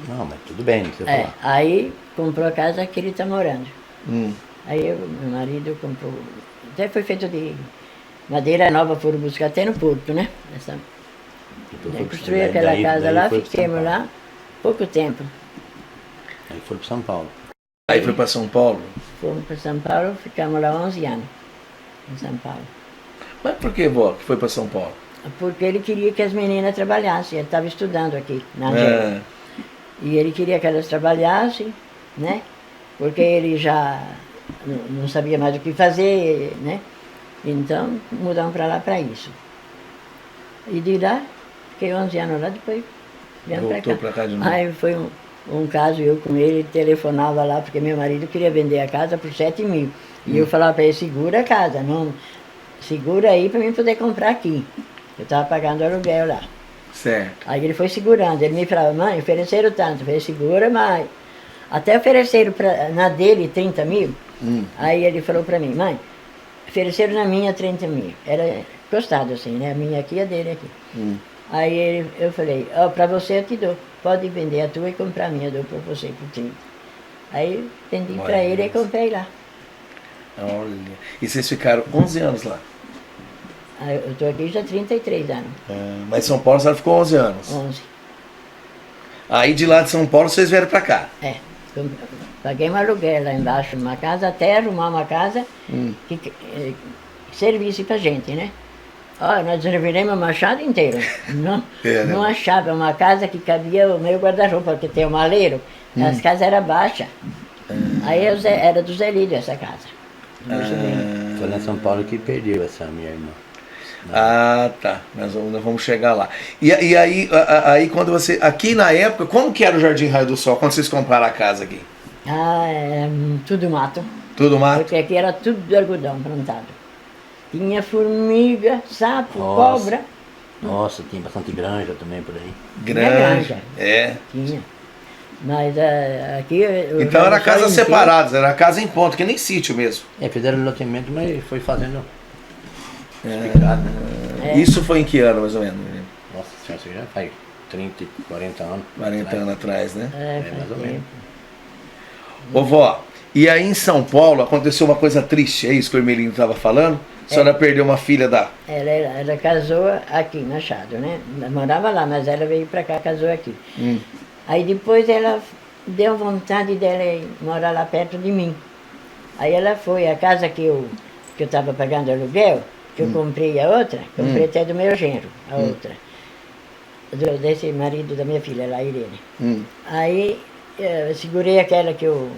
Speaker 4: não, mas tudo bem, não precisa
Speaker 3: É.
Speaker 4: falar.
Speaker 3: Aí comprou a casa que ele está morando.
Speaker 2: Hum.
Speaker 3: Aí meu marido comprou, até foi feito de madeira nova, foram buscar até no porto, né? Essa,
Speaker 4: Depois
Speaker 3: aí
Speaker 4: foi-
Speaker 3: construí
Speaker 4: daí-
Speaker 3: aquela
Speaker 4: daí-
Speaker 3: casa
Speaker 4: daí
Speaker 3: lá,
Speaker 4: foi pra São
Speaker 3: fiquemos
Speaker 4: Paulo.
Speaker 3: lá pouco tempo.
Speaker 4: Aí foi para São Paulo.
Speaker 2: Aí foi para São Paulo?
Speaker 3: Fomos para São Paulo, ficamos lá 11 anos, em São Paulo.
Speaker 2: Mas por que, vó, que foi para São Paulo?
Speaker 3: Porque ele queria que as meninas trabalhassem, ele estava estudando aqui na Angélica. E ele queria que elas trabalhassem, né? Porque ele já não sabia mais o que fazer, né? Então, mudamos para lá para isso. E de lá, fiquei 11 anos lá, depois viemos para cá.
Speaker 2: Voltou pra cá de novo.
Speaker 3: Aí foi um caso, eu com ele, telefonava lá, porque meu marido queria vender a casa por 7 mil. E eu falava para ele, segura a casa, não, segura aí para mim poder comprar aqui. Eu estava pagando aluguel lá.
Speaker 2: Certo.
Speaker 3: Aí ele foi segurando, ele me falava, mãe, ofereceram tanto, eu falei, segura, mãe. Até ofereceram na dele 30 mil. Aí ele falou para mim, mãe, ofereceram na minha 30 mil. Era costado assim, né? A minha aqui e a dele aqui. Aí eu falei, ó, para você eu te dou. Pode vender a tua e comprar a minha, eu dou para você por 30. Aí vendi
Speaker 2: Olha
Speaker 3: para ele e
Speaker 2: isso.
Speaker 3: comprei lá.
Speaker 2: Olha. E vocês ficaram 11 anos lá?
Speaker 3: Aí eu estou aqui já há 33 anos,
Speaker 2: Mas em São Paulo a senhora ficou 11 anos.
Speaker 3: 11.
Speaker 2: Aí de lá de São Paulo vocês vieram para cá?
Speaker 3: É, paguei um aluguel lá embaixo numa casa, até arrumar uma casa que servisse pra gente, né? Ó, nós reviramos o Machado inteiro. Não,
Speaker 2: É, né?
Speaker 3: não achava uma casa que cabia o meu guarda-roupa, porque tem um maleiro, as casas eram baixas. Aí era do Zé Lídio essa casa. Meu sobrinho.
Speaker 4: Foi lá em São Paulo que perdeu essa minha irmã.
Speaker 2: Ah, tá. Nós vamos chegar lá. E aí quando você... Aqui na época, como que era o Jardim Raio do Sol, quando vocês compraram a casa aqui?
Speaker 3: Tudo mato.
Speaker 2: Tudo mato?
Speaker 3: Porque aqui era tudo de algodão plantado. Tinha formiga, sapo,
Speaker 4: Nossa.
Speaker 3: cobra.
Speaker 4: Nossa, tinha bastante granja também por aí.
Speaker 2: Grande.
Speaker 3: granja.
Speaker 2: É.
Speaker 3: Tinha. Mas aqui... o
Speaker 2: Então era
Speaker 3: Jardim Sol
Speaker 2: casas
Speaker 3: inteiro-
Speaker 2: separadas, era casa em ponto, que nem sítio mesmo.
Speaker 4: Fizeram loteamento, mas foi fazendo explicado, né?
Speaker 2: Isso foi em que ano, mais ou menos?
Speaker 4: Nossa senhora, isso já faz 30, 40 anos.
Speaker 2: 40 anos atrás, né?
Speaker 3: Faz
Speaker 4: mais ou
Speaker 3: tempo.
Speaker 4: menos.
Speaker 2: Ô vó, e aí em São Paulo aconteceu uma coisa triste, é isso que o Hermelino estava falando? A senhora perdeu uma filha da...
Speaker 3: Ela casou aqui, Machado, né? Morava lá, mas ela veio pra cá, casou aqui. Aí depois ela deu vontade dela ir morar lá perto de mim. Aí ela foi, a casa que eu estava pagando aluguel, que eu comprei a outra, comprei até do meu genro, a outra. Desse marido da minha filha, lá, Irene. Aí eu segurei aquela que eu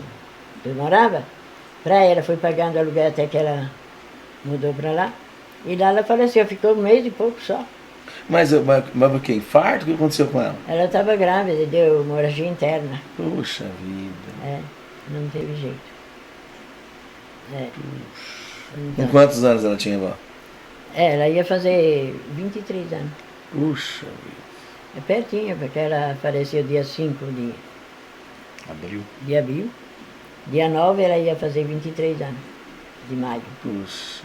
Speaker 3: morava, para ela, fui pagando aluguel até que ela mudou para lá. E lá ela faleceu, ficou 1 mês e pouco só.
Speaker 2: Mas o que? Infarto? O que aconteceu com ela?
Speaker 3: Ela estava grávida, deu hemorragia interna.
Speaker 2: Puxa vida.
Speaker 3: Não teve jeito.
Speaker 2: Com quantos anos ela tinha, vó?
Speaker 3: Ela ia fazer 23 anos.
Speaker 2: Puxa vida.
Speaker 3: É pertinho, porque ela faleceu dia 5
Speaker 4: Abril.
Speaker 3: de abril. Dia 9 ela ia fazer 23 anos, de maio.
Speaker 2: Puxa.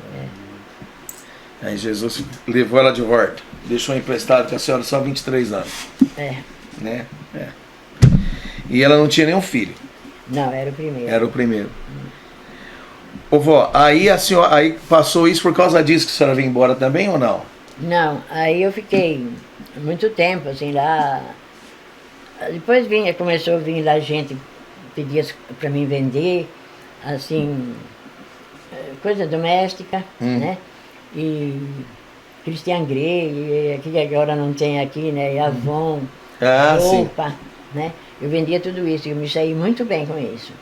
Speaker 2: Aí Jesus levou ela de volta. Deixou emprestado com a senhora só 23 anos. Né? E ela não tinha nenhum filho.
Speaker 3: Não, era o primeiro.
Speaker 2: Era o primeiro. Ô vó, aí a senhora passou isso por causa disso que a senhora veio embora também ou não?
Speaker 3: Não, aí eu fiquei muito tempo assim lá. Depois começou a vir lá gente pedir para mim vender, assim, coisa doméstica, né? E Christian Grey, que agora não tem aqui, né? E Avon, roupa, né? Eu vendia tudo isso, eu me saí muito bem com isso.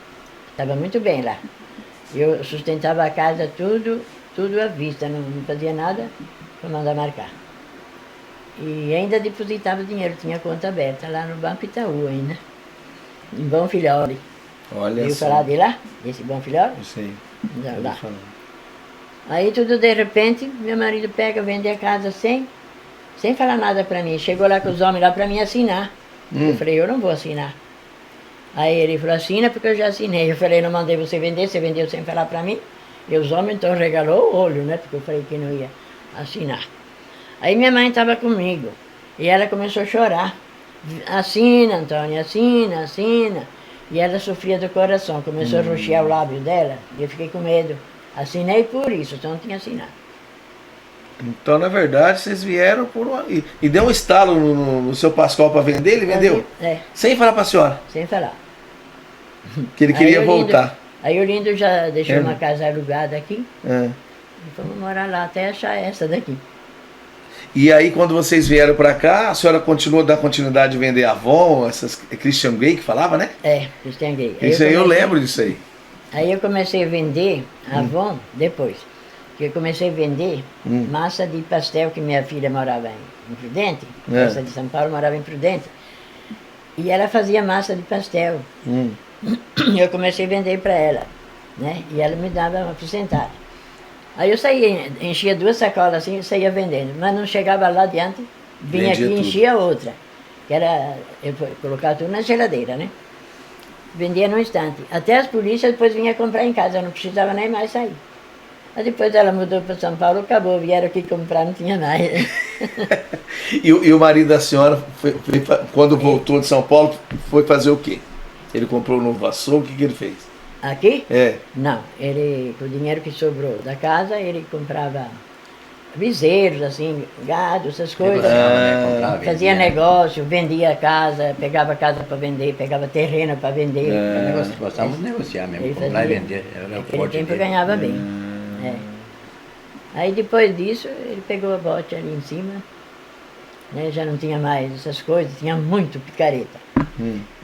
Speaker 3: Estava muito bem lá. Eu sustentava a casa tudo à vista, não fazia nada para mandar marcar. E ainda depositava dinheiro, tinha conta aberta lá no Banco Itaú ainda. em Bom Filhole.
Speaker 2: Olha
Speaker 3: Viu
Speaker 2: só.
Speaker 3: falar de lá? Esse Bom Filhole?
Speaker 2: Isso aí.
Speaker 3: Já
Speaker 2: Tô
Speaker 3: lá.
Speaker 2: falando.
Speaker 3: Aí tudo de repente, meu marido pega, vende a casa sem falar nada pra mim. Chegou lá com os homens lá pra mim assinar. Eu falei, eu não vou assinar. Aí ele falou, assina porque eu já assinei. Eu falei, não mandei você vender, você vendeu sem falar pra mim. E os homens então regalou o olho, né? Porque eu falei que não ia assinar. Aí minha mãe estava comigo. E ela começou a chorar. Assina, Antônia, assina, assina. E ela sofria do coração, começou a roxear o lábio dela. E eu fiquei com medo. Assinei por isso, então não tinha assinado.
Speaker 2: Então, na verdade, vocês vieram por uma... E deu um estalo no seu Pascoal para vender, ele vendeu?
Speaker 3: É,
Speaker 2: Sem falar para a senhora,
Speaker 3: sem falar.
Speaker 2: que ele queria voltar.
Speaker 3: Aí o Lindo já deixou
Speaker 2: É.
Speaker 3: uma casa alugada aqui.
Speaker 2: É.
Speaker 3: E fomos morar lá até achar essa daqui.
Speaker 2: E aí, quando vocês vieram para cá, a senhora continuou a dar continuidade de vender Avon, essas Christian Grey que falava, né?
Speaker 3: É, Christian Grey.
Speaker 2: Isso aí eu
Speaker 3: comecei-
Speaker 2: lembro disso aí.
Speaker 3: Aí eu comecei a vender Avon depois. Que eu comecei a vender massa de pastel, que minha filha morava em Prudente, essa de São Paulo morava em Prudente. E ela fazia massa de pastel. Eu comecei a vender para ela, né? E ela me dava uma porcentagem. Aí eu saía, enchia 2 sacolas assim, e saía vendendo. Mas não chegava lá adiante, vinha
Speaker 2: Vendia
Speaker 3: aqui e
Speaker 2: tudo.
Speaker 3: enchia outra. Que era, eu colocava tudo na geladeira, né? Vendia num instante. Até as polícias depois vinham comprar em casa, eu não precisava nem mais sair. Aí depois ela mudou para São Paulo, acabou, vieram aqui comprar, não tinha mais.
Speaker 2: E o marido da senhora, quando voltou de São Paulo, foi fazer o quê? Ele comprou um novo açougue, o que ele fez?
Speaker 3: Aqui?
Speaker 2: É.
Speaker 3: Não, ele, com o dinheiro que sobrou da casa, ele comprava bezerros, assim, gado, essas coisas.
Speaker 4: Negociava, né? Comprava,
Speaker 3: Fazia
Speaker 4: vendia, né?
Speaker 3: negócio, vendia a casa para vender, pegava terreno para vender.
Speaker 4: Gostávamos de negociar mesmo,
Speaker 3: Ele
Speaker 4: comprar e
Speaker 3: fazia.
Speaker 4: vender. Era o
Speaker 3: Naquele
Speaker 4: forte
Speaker 3: tempo
Speaker 4: dele.
Speaker 3: ganhava bem. É. Aí depois disso, ele pegou a bote ali em cima, né, já não tinha mais essas coisas, tinha muito picareta.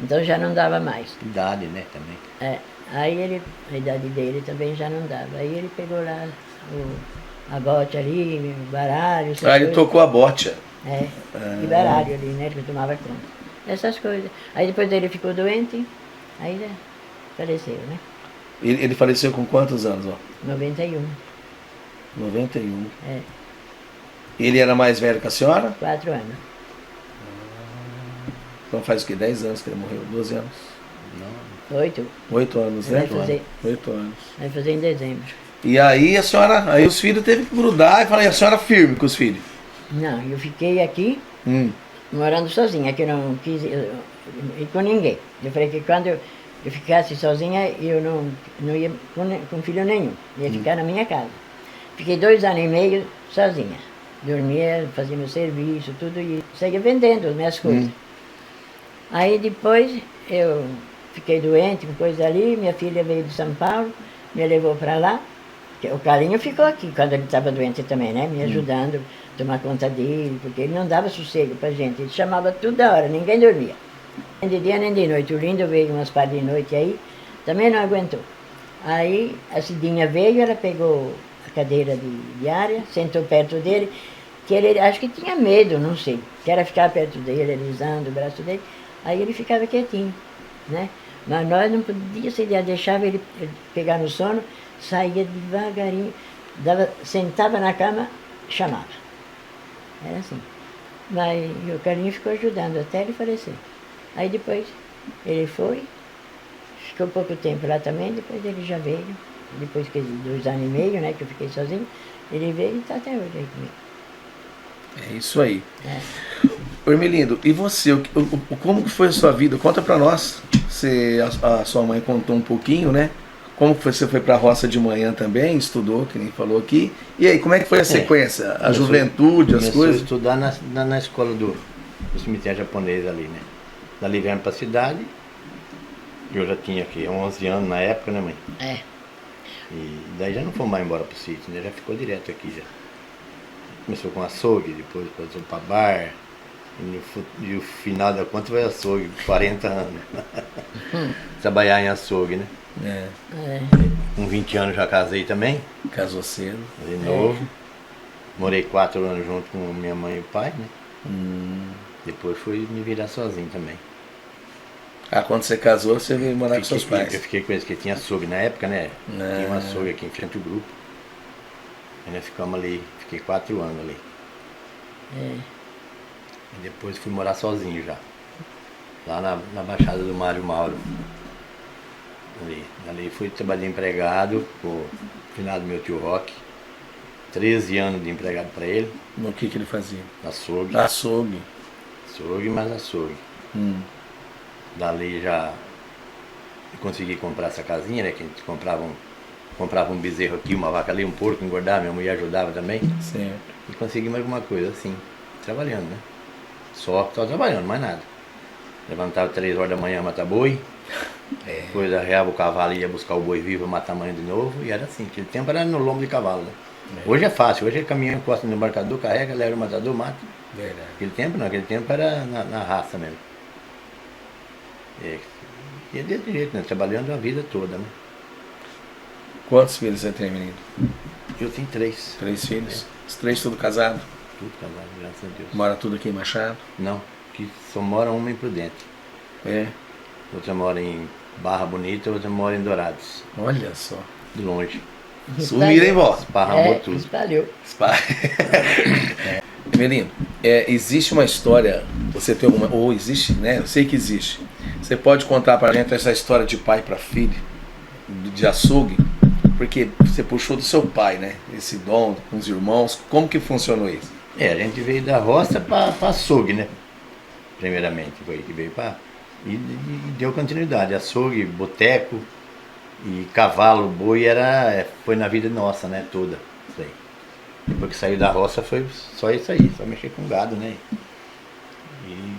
Speaker 3: Então já não dava mais.
Speaker 4: Idade, né, também.
Speaker 3: É, aí ele, a idade dele também já não dava. Aí ele pegou lá a bote ali, o baralho, essas
Speaker 2: Aí ele
Speaker 3: coisas.
Speaker 2: tocou a bote.
Speaker 3: É, e baralho ali, né, que tomava conta. Essas coisas. Aí depois dele ficou doente, aí né, faleceu, né?
Speaker 2: Ele faleceu com quantos anos? Ó?
Speaker 3: 91,
Speaker 2: 91.
Speaker 3: é,
Speaker 2: Ele era mais velho que a senhora?
Speaker 3: 4 anos.
Speaker 2: Então faz o quê? 10 anos que ele morreu? 12 anos?
Speaker 3: 8,
Speaker 2: 8 anos,
Speaker 3: vai
Speaker 2: né?
Speaker 3: fazer,
Speaker 2: 8 anos.
Speaker 3: vai fazer em dezembro.
Speaker 2: E aí a senhora, aí os filhos teve que grudar e falar, e a senhora firme com os filhos?
Speaker 3: Não, eu fiquei aqui
Speaker 2: Hum.
Speaker 3: morando sozinha, que eu não quis ir com ninguém. Eu falei que quando eu ficasse sozinha, eu não ia com filho nenhum, ia ficar na minha casa. Fiquei 2 anos e meio sozinha. Dormia, fazia meu serviço, tudo, e saía vendendo as minhas coisas. Aí depois eu fiquei doente com coisa ali, minha filha veio de São Paulo, me levou para lá. O Carlinho ficou aqui quando ele estava doente também, né? Me ajudando a tomar conta dele, porque ele não dava sossego pra gente, ele chamava toda hora, ninguém dormia. Nem de dia nem de noite. O Lindo veio umas par de noite aí, também não aguentou. Aí a Cidinha veio, ela pegou a cadeira de área, sentou perto dele, que ele acho que tinha medo, não sei, que era ficar perto dele, alisando o braço dele, aí ele ficava quietinho, né? Mas nós não podíamos, se deixava ele pegar no sono, saía devagarinho, sentava na cama, chamava. Era assim. Mas o Carlinho ficou ajudando até ele falecer. Aí depois ele foi, ficou pouco tempo lá também, depois ele já veio, depois que 2 anos e meio, né, que eu fiquei sozinho, ele veio e está até hoje aí comigo.
Speaker 2: É isso aí.
Speaker 3: É.
Speaker 2: Ormelindo, e você, como que foi a sua vida? Conta pra nós. A sua mãe contou um pouquinho, né? Como que você foi pra roça de manhã também, estudou, que nem falou aqui. E aí, como é que foi a sequência? A juventude, as
Speaker 4: Começou a
Speaker 2: coisas?
Speaker 4: estudar na escola do cemitério japonês ali, né? Dali viemos pra cidade. Eu já tinha aqui 11 anos na época, né, mãe?
Speaker 3: É.
Speaker 4: E daí já não fomos mais embora pro sítio, né? Já ficou direto aqui já. Começou com açougue, depois passou pra bar. E o final da conta foi açougue, 40 anos. Trabalhar em açougue, né?
Speaker 2: É,
Speaker 4: Com 20 anos já casei também,
Speaker 2: casou cedo.
Speaker 4: de novo. Morei 4 anos junto com minha mãe e o pai, né? Depois fui me virar sozinho também.
Speaker 2: Ah, quando você casou, você veio morar com seus pais.
Speaker 4: Eu fiquei com eles, que tinha açougue na época, né?
Speaker 2: Ah.
Speaker 4: Tinha um açougue aqui em frente ao grupo. Aí nós ficamos ali, fiquei 4 anos ali.
Speaker 3: É.
Speaker 4: E depois fui morar sozinho já. Lá na Baixada do Mário Mauro. Ali fui trabalhar empregado com o finado meu tio Roque. 13 anos de empregado para ele.
Speaker 2: No que ele fazia?
Speaker 4: Açougue.
Speaker 2: Açougue.
Speaker 4: Açougue, mas açougue. Dali já consegui comprar essa casinha, né? Que a gente comprava um bezerro aqui, uma vaca ali, um porco, engordava, minha mulher ajudava também.
Speaker 2: Certo.
Speaker 4: E consegui mais alguma coisa assim, trabalhando, né? Só trabalhando, mais nada. Levantava 3 horas da manhã, matar boi. Depois arreava o cavalo e ia buscar o boi vivo, matar amanhã de novo. E era assim, aquele tempo era no lombo de cavalo, né? Hoje é fácil, hoje é caminhão, encosta no embarcador, carrega, leva o matador, mata.
Speaker 2: Verdade.
Speaker 4: Aquele tempo não, aquele tempo era na raça mesmo. E é desse jeito, né? Trabalhando a vida toda, né?
Speaker 2: Quantos filhos você tem, menino?
Speaker 4: Eu tenho 3.
Speaker 2: 3 filhos? Os 3 tudo casado?
Speaker 4: Tudo casado, graças a Deus.
Speaker 2: Mora tudo aqui em Machado?
Speaker 4: Não, que só mora uma em Prudente.
Speaker 2: É.
Speaker 4: Outra mora em Barra Bonita, outra mora em Dourados.
Speaker 2: Olha só.
Speaker 4: De longe.
Speaker 2: Sumiram em vó.
Speaker 4: Esparramou tudo.
Speaker 3: Espalhou.
Speaker 2: Menino, existe uma história, você tem alguma, ou existe, né? Eu sei que existe. Você pode contar pra gente essa história de pai para filho, de açougue? Porque você puxou do seu pai, né? Esse dom com os irmãos. Como que funcionou isso?
Speaker 4: A gente veio da roça para açougue, né? Primeiramente, foi que veio para... E deu continuidade. Açougue, boteco e cavalo, boi, foi na vida nossa, né? Toda. Isso aí. Depois que saiu da roça foi só isso aí, só mexer com gado, né? E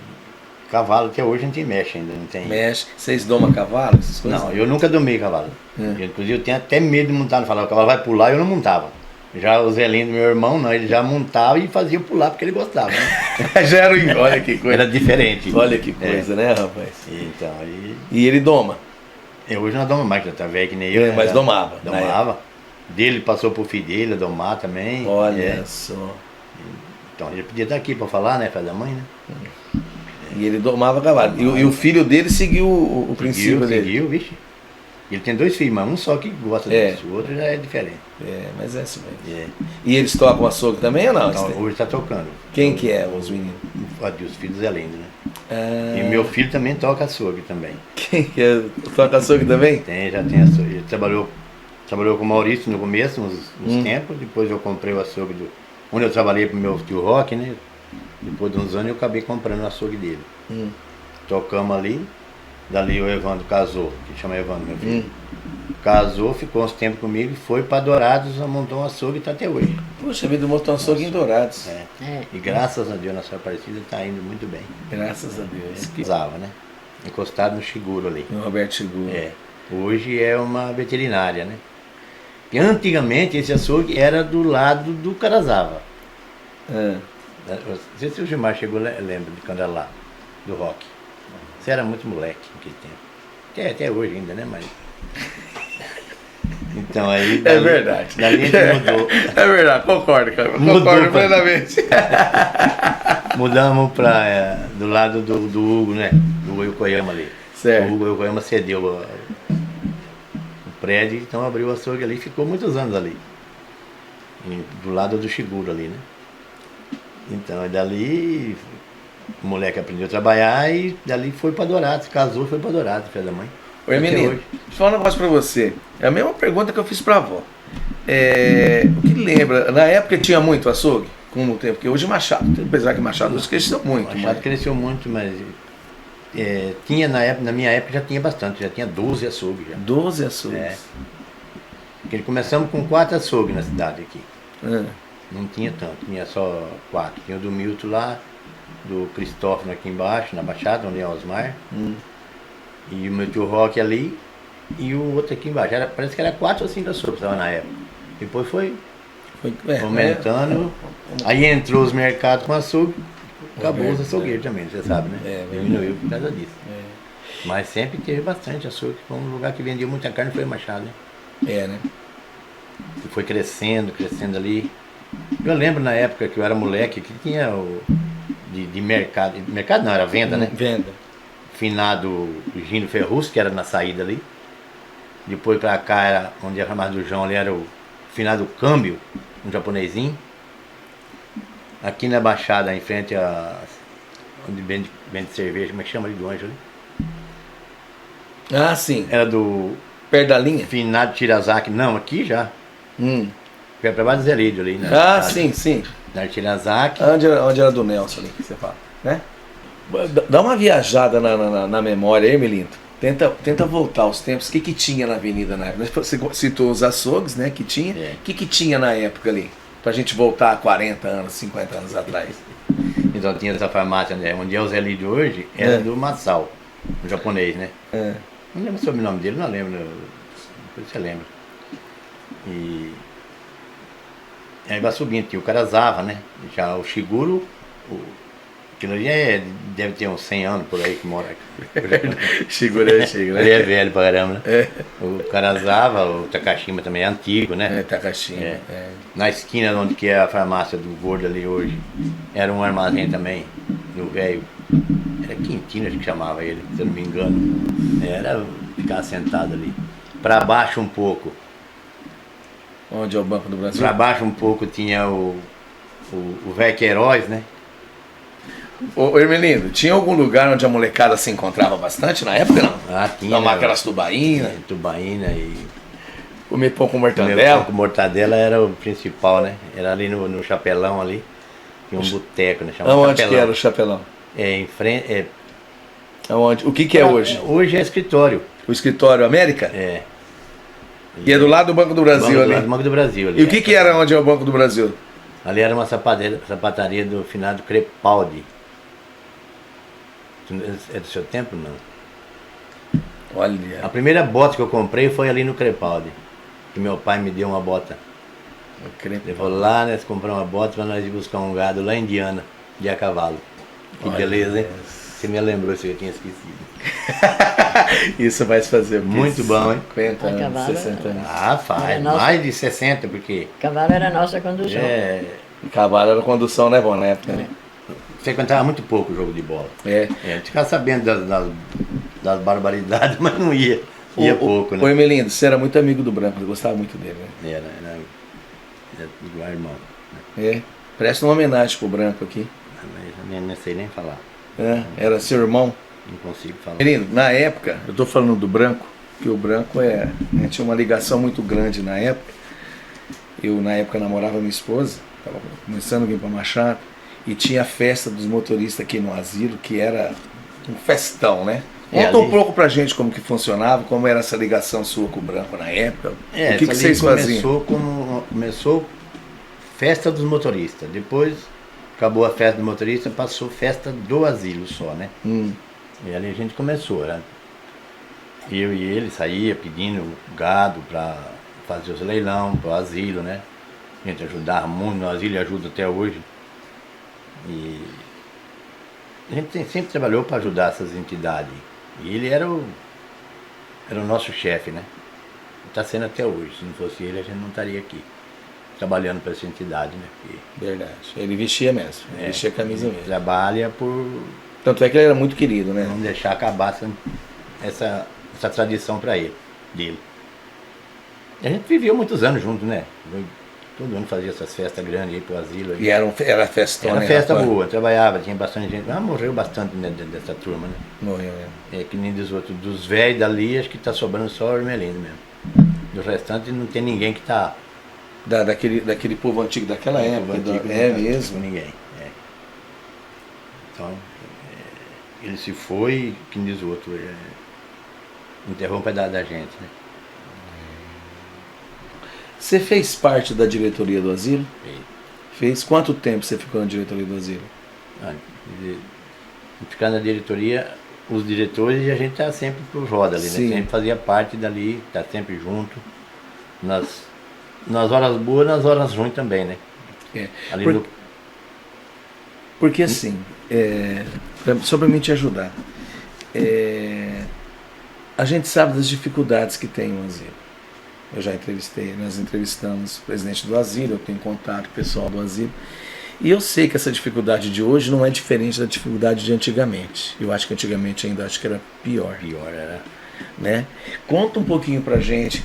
Speaker 4: cavalo até hoje a gente mexe ainda, não tem...
Speaker 2: Mexe. Vocês domam cavalo, essas coisas?
Speaker 4: Não, eu nunca domei cavalo. Inclusive eu tenho até medo de montar no cavalo. O cavalo vai pular e eu não montava. Já o Zelinho do meu irmão, não, ele já montava e fazia pular porque ele gostava, né?
Speaker 2: Já era, olha que coisa.
Speaker 4: Era diferente.
Speaker 2: Olha que coisa, né, rapaz?
Speaker 4: Então, aí...
Speaker 2: E ele doma?
Speaker 4: Hoje não doma mais, já tá velho que nem eu.
Speaker 2: Mas domava.
Speaker 4: Domava. Dele passou pro filho dele, a domar também.
Speaker 2: Olha só.
Speaker 4: Então ele podia estar aqui para falar, né, pai da mãe, né?
Speaker 2: E ele domava cavalo. E o filho dele seguiu o princípio dele?
Speaker 4: Seguiu, vixe. Ele tem 2 filhos, mas um só que gosta disso, o outro já é diferente.
Speaker 2: Mas é assim mesmo. E eles tocam açougue também ou não?
Speaker 4: Então, hoje está tocando.
Speaker 2: Quem que é os meninos?
Speaker 4: Os filhos é lindo, né? E meu filho também toca açougue também.
Speaker 2: Quem que é? Toca açougue também?
Speaker 4: Já tem açougue. Ele trabalhou com o Maurício no começo, uns tempos, depois eu comprei o açougue onde eu trabalhei pro meu tio Roque, né? Depois de uns anos eu acabei comprando o açougue dele. Tocamos ali. Dali o Evandro casou, que chama Evandro, meu filho. Casou, ficou uns tempos comigo, foi para Dourados, montou um açougue e está até hoje.
Speaker 2: Puxa vida, montou um açougue em Dourados.
Speaker 4: E graças a Deus, nossa Aparecida está indo muito bem.
Speaker 2: Graças a Deus.
Speaker 4: Usava, né? Encostado no Chiguro ali.
Speaker 2: No Roberto Chiguro.
Speaker 4: Hoje é uma veterinária, né? E antigamente esse açougue era do lado do Carazava. Não sei se o Gilmar chegou, lembra de quando era lá, do rock. Você era muito moleque naquele tempo. Até hoje ainda, né? Mas... Então aí...
Speaker 2: É verdade.
Speaker 4: Dali a gente mudou.
Speaker 2: É verdade, concordo, cara.
Speaker 4: Mudou
Speaker 2: Concordo plenamente.
Speaker 4: Mudamos para do lado do Hugo, né? Do Yokoyama ali.
Speaker 2: Certo.
Speaker 4: O Hugo Yokoyama cedeu o prédio, então abriu o açougue ali e ficou muitos anos ali. Do lado do Chiguro ali, né? Então, dali... O moleque aprendeu a trabalhar e dali foi para Dourados, casou e foi para Dourados, filho da mãe.
Speaker 2: Oi, menino, deixa eu falar um negócio pra você. É a mesma pergunta que eu fiz pra avó. O que lembra, na época tinha muito açougue? Como tempo? Porque hoje Machado, apesar que Machado cresceu muito.
Speaker 4: Machado cresceu muito, mas tinha na minha época já tinha bastante, já tinha 12 açougues. Já.
Speaker 2: 12 açougues?
Speaker 4: Porque começamos com 4 açougues na cidade aqui. Não tinha tanto, tinha só 4. Tinha o do Milton lá, do Cristófano aqui embaixo, na Baixada, onde é Osmar. E o meu tio Roque ali, e o outro aqui embaixo. Parece que era 4 ou 5 açougues que estavam na época. Depois foi aumentando. Aí entrou os mercados com açougue, acabou os açougueiros também, você sabe, né? Diminuiu por causa disso. Mas sempre teve bastante açougue. Foi um lugar que vendia muita carne, foi Machado, né?
Speaker 2: Né?
Speaker 4: E foi crescendo ali. Eu lembro na época que eu era moleque, que tinha de mercado. Mercado não, era venda, né?
Speaker 2: Venda.
Speaker 4: finado Gino Ferrus, que era na saída ali. Depois pra cá era onde a farmácia do João ali era o finado Câmbio, um japonesinho. Aqui na Baixada, em frente a onde vende cerveja, como é que chama ali do Anjo ali?
Speaker 2: Ah, sim.
Speaker 4: Era do
Speaker 2: Perto da linha?
Speaker 4: finado Tirazaki, não, aqui já. Foi pra baixo do Zé Lídio ali, né?
Speaker 2: Ah, sim, sim.
Speaker 4: Da Tirazaki.
Speaker 2: Onde era do Nelson ali, que você fala, né? Dá uma viajada na memória aí, Melindo. Tenta voltar aos tempos. O que tinha na avenida na época? Você citou os açougues, né? Que tinha.
Speaker 4: É.
Speaker 2: O que tinha na época ali? Pra gente voltar a 40 anos, 50 anos atrás.
Speaker 4: Então tinha essa farmácia, né? Onde é o Zé Lídio hoje, era do Massal, um japonês, né? Não lembro sobre o nome dele, não lembro. Depois você lembra. E aí vai subindo, tinha o Karazava, né? Já o Shiguro, aquilo ali deve ter uns 100 anos por aí que mora aqui.
Speaker 2: Shiguro, né?
Speaker 4: Ele é velho pra caramba, né? O Karazava, o Takashima também é antigo, né?
Speaker 2: Takashima.
Speaker 4: Na esquina onde que é a farmácia do Gordo ali hoje, era um armazém também, no velho. Era Quintino, acho que chamava ele, se eu não me engano. Era ficar sentado ali. Pra baixo um pouco.
Speaker 2: Onde é o Banco do Brasil?
Speaker 4: Pra baixo um pouco tinha o velho Queiroz, né?
Speaker 2: Ô, Hermelindo, tinha algum lugar onde a molecada se encontrava bastante na época, não?
Speaker 4: Ah, tinha.
Speaker 2: Tomar aquelas tubaínas,
Speaker 4: Tubaína e
Speaker 2: comer pão com
Speaker 4: Meu
Speaker 2: mortadela.
Speaker 4: pão com mortadela era o principal, né? Era ali no Chapelão ali. Tinha um boteco, né? Chamava
Speaker 2: Aonde que
Speaker 4: Chapelão.
Speaker 2: era o Chapelão?
Speaker 4: Em frente.
Speaker 2: Aonde? O que é hoje?
Speaker 4: Hoje é escritório.
Speaker 2: O escritório América?
Speaker 4: É.
Speaker 2: E é do lado do Banco do Brasil
Speaker 4: Banco,
Speaker 2: ali.
Speaker 4: do Banco do Brasil ali.
Speaker 2: E o que era onde é o Banco do Brasil?
Speaker 4: Ali era uma sapataria do finado Crepaldi. É do seu tempo, não? A
Speaker 2: Olha,
Speaker 4: primeira bota que eu comprei foi ali no Crepaldi. Que meu pai me deu uma bota. Levou lá, nós compramos uma bota para nós ir buscar um gado lá em Indiana, de a cavalo. Que
Speaker 2: Olha
Speaker 4: beleza, hein? Você me lembrou isso, eu tinha esquecido.
Speaker 2: isso vai se fazer o quê?
Speaker 4: Muito bom, hein?
Speaker 2: 50
Speaker 3: A
Speaker 2: anos,
Speaker 3: cavalo,
Speaker 2: 60 anos.
Speaker 4: Ah, faz.
Speaker 3: Era nossa-
Speaker 4: Mais de 60, porque...
Speaker 3: Cavalo era a nossa condução.
Speaker 2: Cavalo era condução, né, bom, na época, né?
Speaker 4: Frequentava muito pouco o jogo de bola.
Speaker 2: É.
Speaker 4: A gente ficava sabendo das barbaridades, mas não ia. Ia pouco,
Speaker 2: Ô,
Speaker 4: né?
Speaker 2: Emelindo, você era muito amigo do Branco, eu gostava muito dele, né?
Speaker 4: Era igual irmão.
Speaker 2: É. Presta uma homenagem pro Branco aqui.
Speaker 4: Mas eu não sei nem falar.
Speaker 2: É. Era seu irmão.
Speaker 4: Não consigo falar.
Speaker 2: Menino, na época, eu tô falando do Branco, que o Branco tinha uma ligação muito grande na época. Eu, na época, namorava minha esposa, estava começando a vir para Machado, e tinha a festa dos motoristas aqui no asilo, que era um festão, né? Conta um pouco pra gente como que funcionava, como era essa ligação sua com o Branco na época. O que vocês faziam?
Speaker 4: Começou festa dos motoristas. Depois acabou a festa do motorista, passou festa do asilo só, né? E ali a gente começou, né? Eu e ele saía pedindo gado para fazer os leilão para o asilo, né? A gente ajudava muito no asilo e ajuda até hoje. E a gente sempre trabalhou para ajudar essas entidades. E ele era o nosso chefe, né? Está sendo até hoje. Se não fosse ele, a gente não estaria aqui trabalhando para essa entidade, né? Porque
Speaker 2: Verdade. Ele vestia mesmo, ele vestia a camisa
Speaker 4: ele
Speaker 2: mesmo.
Speaker 4: trabalha por
Speaker 2: Tanto é que ele era muito querido, né?
Speaker 4: não deixar acabar essa tradição para ele, dele. E a gente viveu muitos anos juntos, né? Todo ano fazia essas festas grandes aí pro asilo.
Speaker 2: E era festona.
Speaker 4: Era festa boa, trabalhava, tinha bastante gente. Ah, morreu bastante, né, dessa turma, né?
Speaker 2: Morreu mesmo.
Speaker 4: É que nem dos outros. Dos velhos dali, acho que tá sobrando só o Hermelindo mesmo. Do restante não tem ninguém que tá...
Speaker 2: Daquele povo antigo daquela época. É mesmo.
Speaker 4: Ninguém. É. Então, ele se foi, que nem diz o outro, interrompe a da gente, né?
Speaker 2: Você fez parte da diretoria do asilo?
Speaker 4: E,
Speaker 2: Fez? Quanto tempo você ficou na diretoria do asilo?
Speaker 4: ficar na diretoria, os diretores, e a gente tá sempre por roda ali, né?
Speaker 2: Sim.
Speaker 4: Sempre fazia parte dali, tá sempre junto. Nas horas boas, nas horas ruins também, né?
Speaker 2: É.
Speaker 4: Ali
Speaker 2: Por-
Speaker 4: no,
Speaker 2: Porque assim, só para mim te ajudar, a gente sabe das dificuldades que tem o asilo. Eu já entrevistei, nós entrevistamos o presidente do asilo, eu tenho contato com o pessoal do asilo, E eu sei que essa dificuldade de hoje não é diferente da dificuldade de antigamente. Eu acho que antigamente ainda acho que era pior.
Speaker 4: Pior era.
Speaker 2: Né? Conta um pouquinho pra gente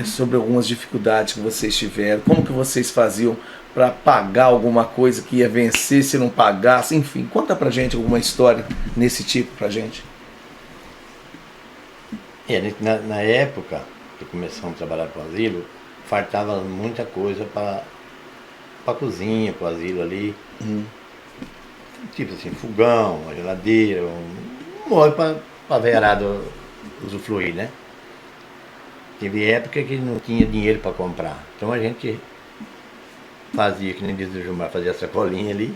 Speaker 2: sobre algumas dificuldades que vocês tiveram, como que vocês faziam para pagar alguma coisa que ia vencer se não pagasse, enfim, conta pra gente alguma história nesse tipo pra gente.
Speaker 4: Na época que começamos a trabalhar com o asilo, faltava muita coisa para cozinha, para o asilo ali. Tipo assim, fogão, uma geladeira, um móvel para a veiarada usufruir, né? Teve época que não tinha dinheiro para comprar. Então a gente fazia, que nem diz o Gilmar, fazia a sacolinha ali,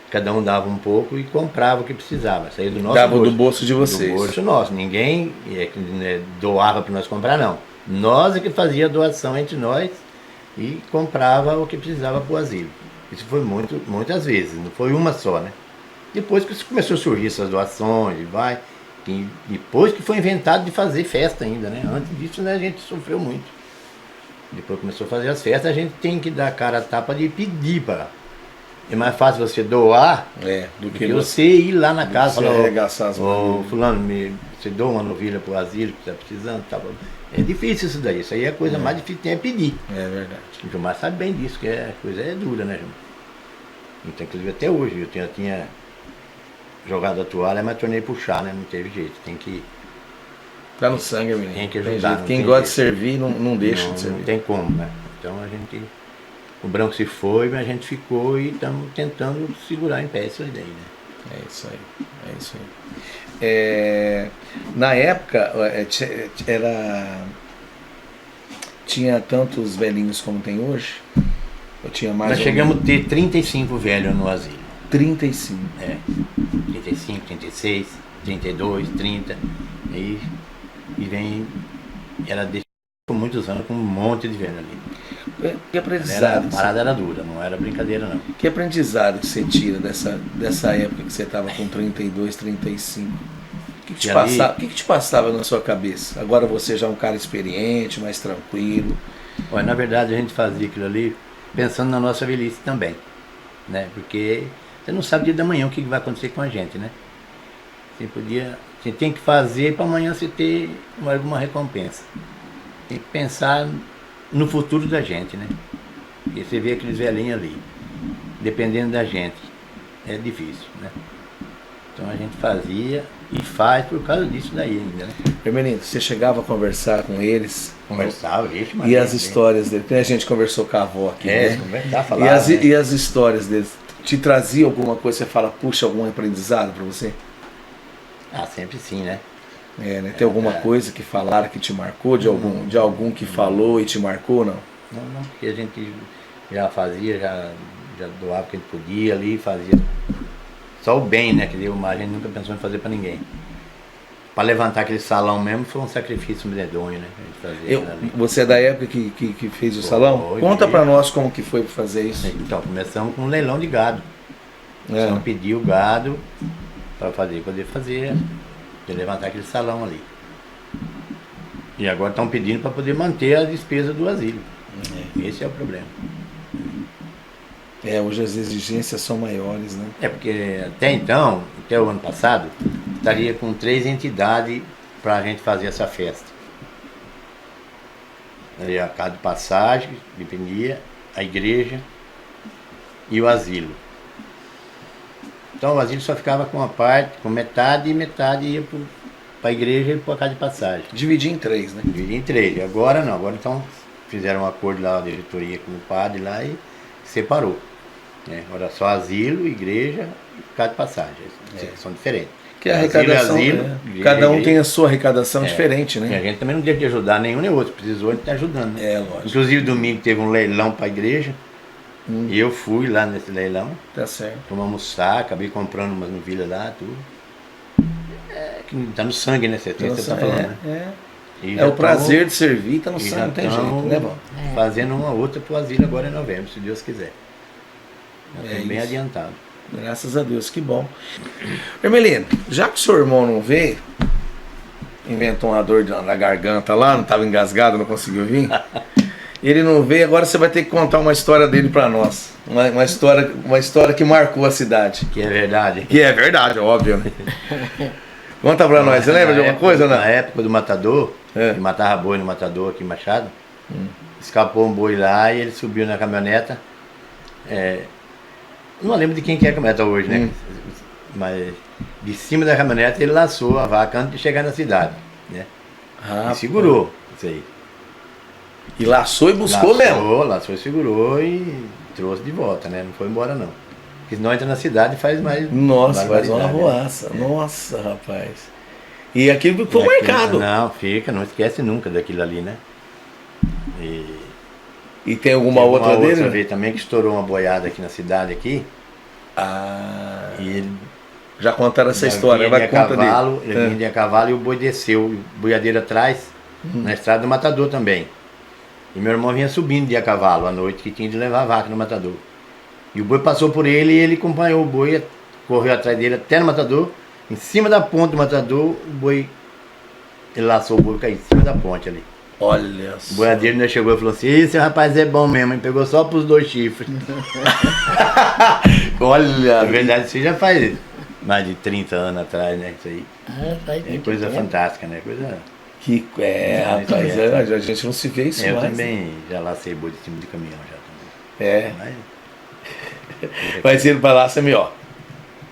Speaker 4: cada um dava um pouco e comprava o que precisava. Saía do nosso
Speaker 2: Dava
Speaker 4: bolso.
Speaker 2: do bolso de vocês.
Speaker 4: Do bolso nosso. Ninguém doava para nós comprar, não. Nós é que fazia a doação entre nós e comprava o que precisava para o asilo. Isso foi muitas vezes, não foi uma só, né? Depois que começou a surgir essas doações, depois que foi inventado de fazer festa ainda, né? Antes disso, né, a gente sofreu muito. Depois começou a fazer as festas, a gente tem que dar cara a tapa de pedir para. É mais fácil você doar
Speaker 2: do
Speaker 4: que você ir lá na casa e
Speaker 2: falar,
Speaker 4: ô fulano, você doa uma novilha para o asilo que está precisando, tá? É difícil isso daí, isso aí é a coisa mais difícil que tem, é pedir.
Speaker 2: É verdade.
Speaker 4: O Gilmar sabe bem disso, que a coisa é dura, né, Gilmar? Então, inclusive até hoje, eu tinha jogado a toalha, mas tornei puxar, né? Não teve jeito, tem que...
Speaker 2: Tá no sangue, menino.
Speaker 4: Tem que ajudar.
Speaker 2: Quem gosta de servir não deixa de servir.
Speaker 4: Não tem como, né? Então a gente... O branco se foi, mas a gente ficou e estamos tentando segurar em pé isso daí, né?
Speaker 2: É isso aí. Na época, tinha tantos velhinhos como tem hoje? Ou tinha mais?
Speaker 4: Nós chegamos a ter 35 velhos no asilo.
Speaker 2: 35?
Speaker 4: 35, 36, 32, 30. E vem... Ela deixou por muitos anos com um monte de velho ali.
Speaker 2: Que aprendizado?
Speaker 4: A parada era dura, não era brincadeira não.
Speaker 2: Que aprendizado que você tira dessa época que você estava com 32, 35? O que te passava na sua cabeça? Agora você já é um cara experiente, mais tranquilo.
Speaker 4: Olha, na verdade a gente fazia aquilo ali pensando na nossa velhice também, né? Porque você não sabe o dia da manhã o que vai acontecer com a gente, né? Você tem que fazer para amanhã você ter alguma recompensa. Tem que pensar no futuro da gente, né? Porque você vê aqueles velhinhos ali, dependendo da gente, é difícil, né? Então a gente fazia e faz por causa disso daí ainda, né?
Speaker 2: Menino, você chegava a conversar com eles?
Speaker 4: Conversava, vixe,
Speaker 2: e as histórias deles? A gente conversou com a avó aqui, né?
Speaker 4: Conversar, falar.
Speaker 2: E as histórias deles? Te trazia alguma coisa, você fala, puxa, algum aprendizado para você?
Speaker 4: Ah, sempre sim, né?
Speaker 2: Né? Tem alguma coisa que falaram que te marcou, de algum que falou e te marcou, não?
Speaker 4: Não, porque a gente já fazia, já doava o que a gente podia ali, fazia só o bem, né? Que a gente nunca pensou em fazer para ninguém. Para levantar aquele salão mesmo foi um sacrifício medonho, né? A gente fazia
Speaker 2: você é da época que fez o salão? Conta para nós como que foi para fazer isso.
Speaker 4: Então, começamos com um leilão de gado. Começamos a pedir o gado para poder fazer, de levantar aquele salão ali. E agora estão pedindo para poder manter a despesa do asilo. Esse é o problema.
Speaker 2: Hoje as exigências são maiores, né?
Speaker 4: Porque até o ano passado, estaria com 3 entidades para a gente fazer essa festa. Ali a casa de passagem, dependia, a igreja e o asilo. Então o asilo só ficava com uma parte, com metade, e metade ia para a igreja e para a casa de passagem.
Speaker 2: Dividir em 3, né?
Speaker 4: Dividir em 3. Agora não, agora então fizeram um acordo lá, a diretoria com o padre lá e separou. Agora só asilo, igreja e casa de passagem. São diferentes.
Speaker 2: Que a arrecadação, cada um tem a sua arrecadação diferente, né?
Speaker 4: E a gente também não deixa de ajudar nenhum nem outro, precisou, a gente está ajudando. Né?
Speaker 2: Lógico.
Speaker 4: Inclusive domingo teve um leilão para a igreja. E eu fui lá nesse leilão.
Speaker 2: Tá certo.
Speaker 4: Fomos almoçar, acabei comprando umas novilhas lá, tudo. Que tá no sangue, né? Você tá falando, né?
Speaker 2: O prazer de servir, tá no sangue, não tem jeito, né, bom?
Speaker 4: Fazendo uma outra pro asilo agora em novembro, se Deus quiser. Bem adiantado.
Speaker 2: Graças a Deus, que bom. Hermelino, já que o seu irmão não veio, inventou uma dor na garganta lá, não estava engasgado, não conseguiu vir. Ele não veio, agora você vai ter que contar uma história dele pra nós. Uma história que marcou a cidade.
Speaker 4: Que é verdade.
Speaker 2: Que é verdade, óbvio, né? Conta pra nós, você lembra de alguma coisa,
Speaker 4: Na
Speaker 2: né?
Speaker 4: época do matador, que matava boi no matador aqui em Machado, escapou um boi lá e ele subiu na caminhoneta. Não lembro de quem que é a caminhoneta hoje, né? Mas de cima da caminhoneta ele laçou a vaca antes de chegar na cidade, né? E segurou isso aí.
Speaker 2: E laçou e buscou mesmo.
Speaker 4: Laçou e segurou e trouxe de volta, né? Não foi embora não. Porque senão entra na cidade e faz mais.
Speaker 2: Nossa, faz uma
Speaker 4: barbaridade,
Speaker 2: arruaça.
Speaker 4: né?
Speaker 2: Nossa, rapaz. E aquilo ficou marcado.
Speaker 4: Não, fica, não esquece nunca daquilo ali, né?
Speaker 2: E tem alguma outra dele?
Speaker 4: Outra vez também que estourou uma boiada aqui na cidade aqui.
Speaker 2: E
Speaker 4: ele
Speaker 2: já contaram essa história, vai conta dele.
Speaker 4: Ele vinha de a cavalo e o boi desceu, o boiadeiro atrás, na estrada do matador também. E meu irmão vinha subindo de a cavalo à noite, que tinha de levar a vaca no matador. E o boi passou por ele e ele acompanhou o boi, correu atrás dele até no matador. Em cima da ponte do matador, o boi, ele laçou o boi e caiu em cima da ponte ali.
Speaker 2: Olha
Speaker 4: O boiadeiro ainda chegou e falou assim: esse rapaz é bom mesmo, ele pegou só pros 2 chifres.
Speaker 2: Olha,
Speaker 4: Na verdade, isso já faz mais de 30 anos atrás, né? Isso aí.
Speaker 3: Faz
Speaker 4: É
Speaker 3: muito
Speaker 4: coisa
Speaker 3: tempo.
Speaker 4: fantástica, né? Coisa.
Speaker 2: rapaz, a gente não se vê isso
Speaker 4: Eu
Speaker 2: mais.
Speaker 4: também já lacei boi de cima de caminhão já também.
Speaker 2: É,
Speaker 4: Mas
Speaker 2: mas ele pra lá, você me ó.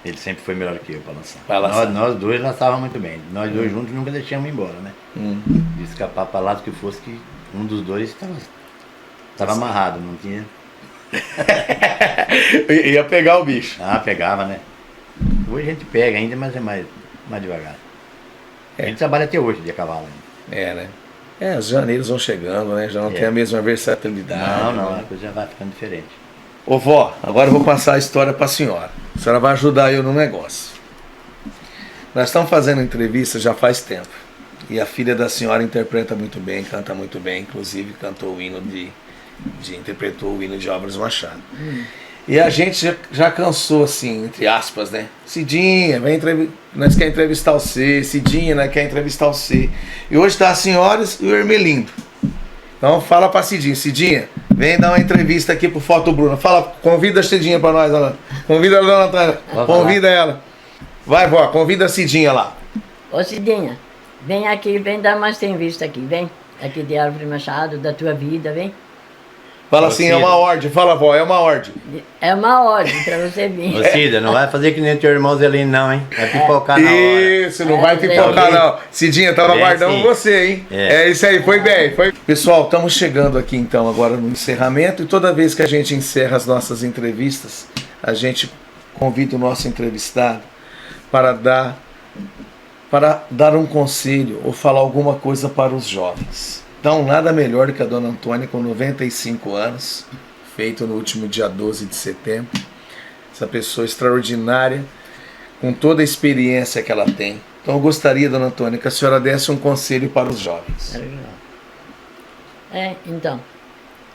Speaker 4: ele sempre foi melhor que eu para lançar.
Speaker 2: Pra lançar.
Speaker 4: Nós dois lançávamos muito bem. Nós dois juntos nunca deixamos ir embora, né? De escapar para lá do que fosse, que um dos dois estava amarrado, não tinha.
Speaker 2: Ia pegar o bicho.
Speaker 4: Pegava, né? Hoje a gente pega ainda, mas é mais devagar. A gente trabalha até hoje de a cavalo ainda.
Speaker 2: né? Os janeiros vão chegando, né? Já não tem a mesma versatilidade.
Speaker 4: Não,
Speaker 2: né?
Speaker 4: a coisa já vai ficando diferente.
Speaker 2: Ô vó, agora eu vou passar a história para a senhora. A senhora vai ajudar eu no negócio. Nós estamos fazendo entrevista já faz tempo. E a filha da senhora interpreta muito bem, canta muito bem, inclusive cantou o hino interpretou o hino de Álvares Machado. E a gente já cansou, assim, entre aspas, né? Cidinha, nós quer entrevistar você, Cidinha, nós quer entrevistar você. E hoje tá as senhoras e o Hermelindo. Então fala pra Cidinha, Cidinha, vem dar uma entrevista aqui pro Foto Bruna. Fala, convida a Cidinha pra nós, Ana. Convida a dona Natália, convida ela. Vai, vó, convida a Cidinha lá.
Speaker 3: Ô Cidinha, vem aqui, vem dar uma entrevista aqui, vem. Aqui de Álvares Machado, da tua vida, vem.
Speaker 2: Fala assim, é uma ordem, fala, vó, é uma ordem.
Speaker 3: É uma ordem pra você vir.
Speaker 4: Ô Cida, não vai fazer que nem teu irmão Zelino não, hein? Vai pipocar na hora.
Speaker 2: Isso, não vai pipocar não. Cidinha, tava aguardando
Speaker 4: sim.
Speaker 2: você, hein? É isso aí, foi bem. Pessoal, estamos chegando aqui então agora no encerramento e toda vez que a gente encerra as nossas entrevistas, a gente convida o nosso entrevistado para dar um conselho ou falar alguma coisa para os jovens. Então, nada melhor do que a dona Antônia, com 95 anos, feito no último dia 12 de setembro. Essa pessoa extraordinária, com toda a experiência que ela tem. Então, eu gostaria, dona Antônia, que a senhora desse um conselho para os jovens.
Speaker 3: Então,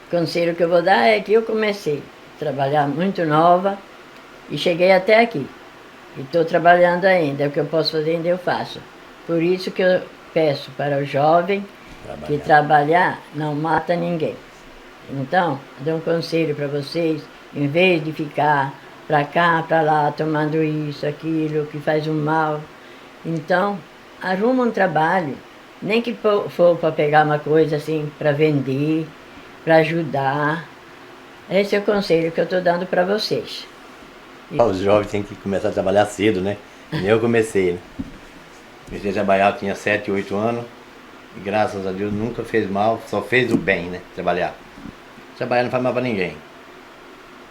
Speaker 3: o conselho que eu vou dar é que eu comecei a trabalhar muito nova e cheguei até aqui. E estou trabalhando ainda, o que eu posso fazer ainda eu faço. Por isso que eu peço para o jovem que trabalhar não mata ninguém. Então, dou um conselho para vocês, em vez de ficar para cá, para lá, tomando isso, aquilo, que faz um mal. Então, arruma um trabalho, nem que for para pegar uma coisa assim, para vender, para ajudar. Esse é o conselho que eu estou dando para vocês.
Speaker 4: Os jovens têm que começar a trabalhar cedo, né? Nem eu comecei, né? Comecei a trabalhar, eu tinha 7, 8 anos. E graças a Deus nunca fez mal, só fez o bem, né? Trabalhar. Trabalhar não faz mal para ninguém.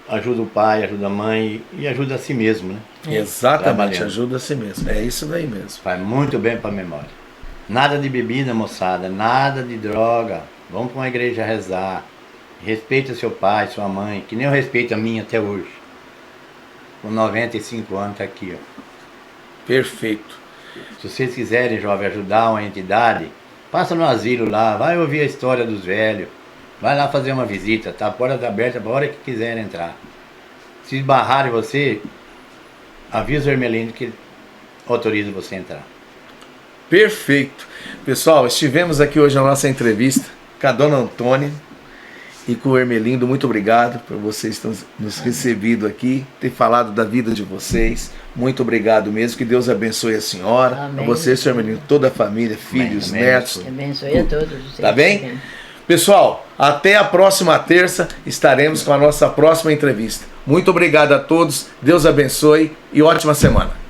Speaker 4: Ajuda o pai, ajuda a mãe e ajuda a si mesmo, né?
Speaker 2: Exatamente, ajuda a si mesmo. É isso daí mesmo.
Speaker 4: Faz muito bem para a memória. Nada de bebida, moçada, nada de droga. Vamos para uma igreja rezar. Respeita seu pai, sua mãe, que nem eu respeito a minha até hoje. Com 95 anos tá aqui, ó.
Speaker 2: Perfeito.
Speaker 4: Se vocês quiserem, jovem, ajudar uma entidade, passa no asilo lá, vai ouvir a história dos velhos, vai lá fazer uma visita, tá? A porta tá aberta para a hora que quiserem entrar. Se esbarrarem você, avisa o Hermelindo que ele autoriza você a entrar.
Speaker 2: Perfeito. Pessoal, estivemos aqui hoje na nossa entrevista com a dona Antônia. e com o Hermelindo, muito obrigado por vocês terem nos recebido aqui, ter falado da vida de vocês. Muito obrigado mesmo, que Deus abençoe a senhora,
Speaker 3: Amém.
Speaker 2: a você, senhor Hermelindo, toda a família, filhos,
Speaker 4: Amém.
Speaker 2: netos.
Speaker 3: Que abençoe a todos.
Speaker 2: Tá bem? Pessoal, até a próxima terça estaremos com a nossa próxima entrevista. Muito obrigado a todos, Deus abençoe e ótima semana.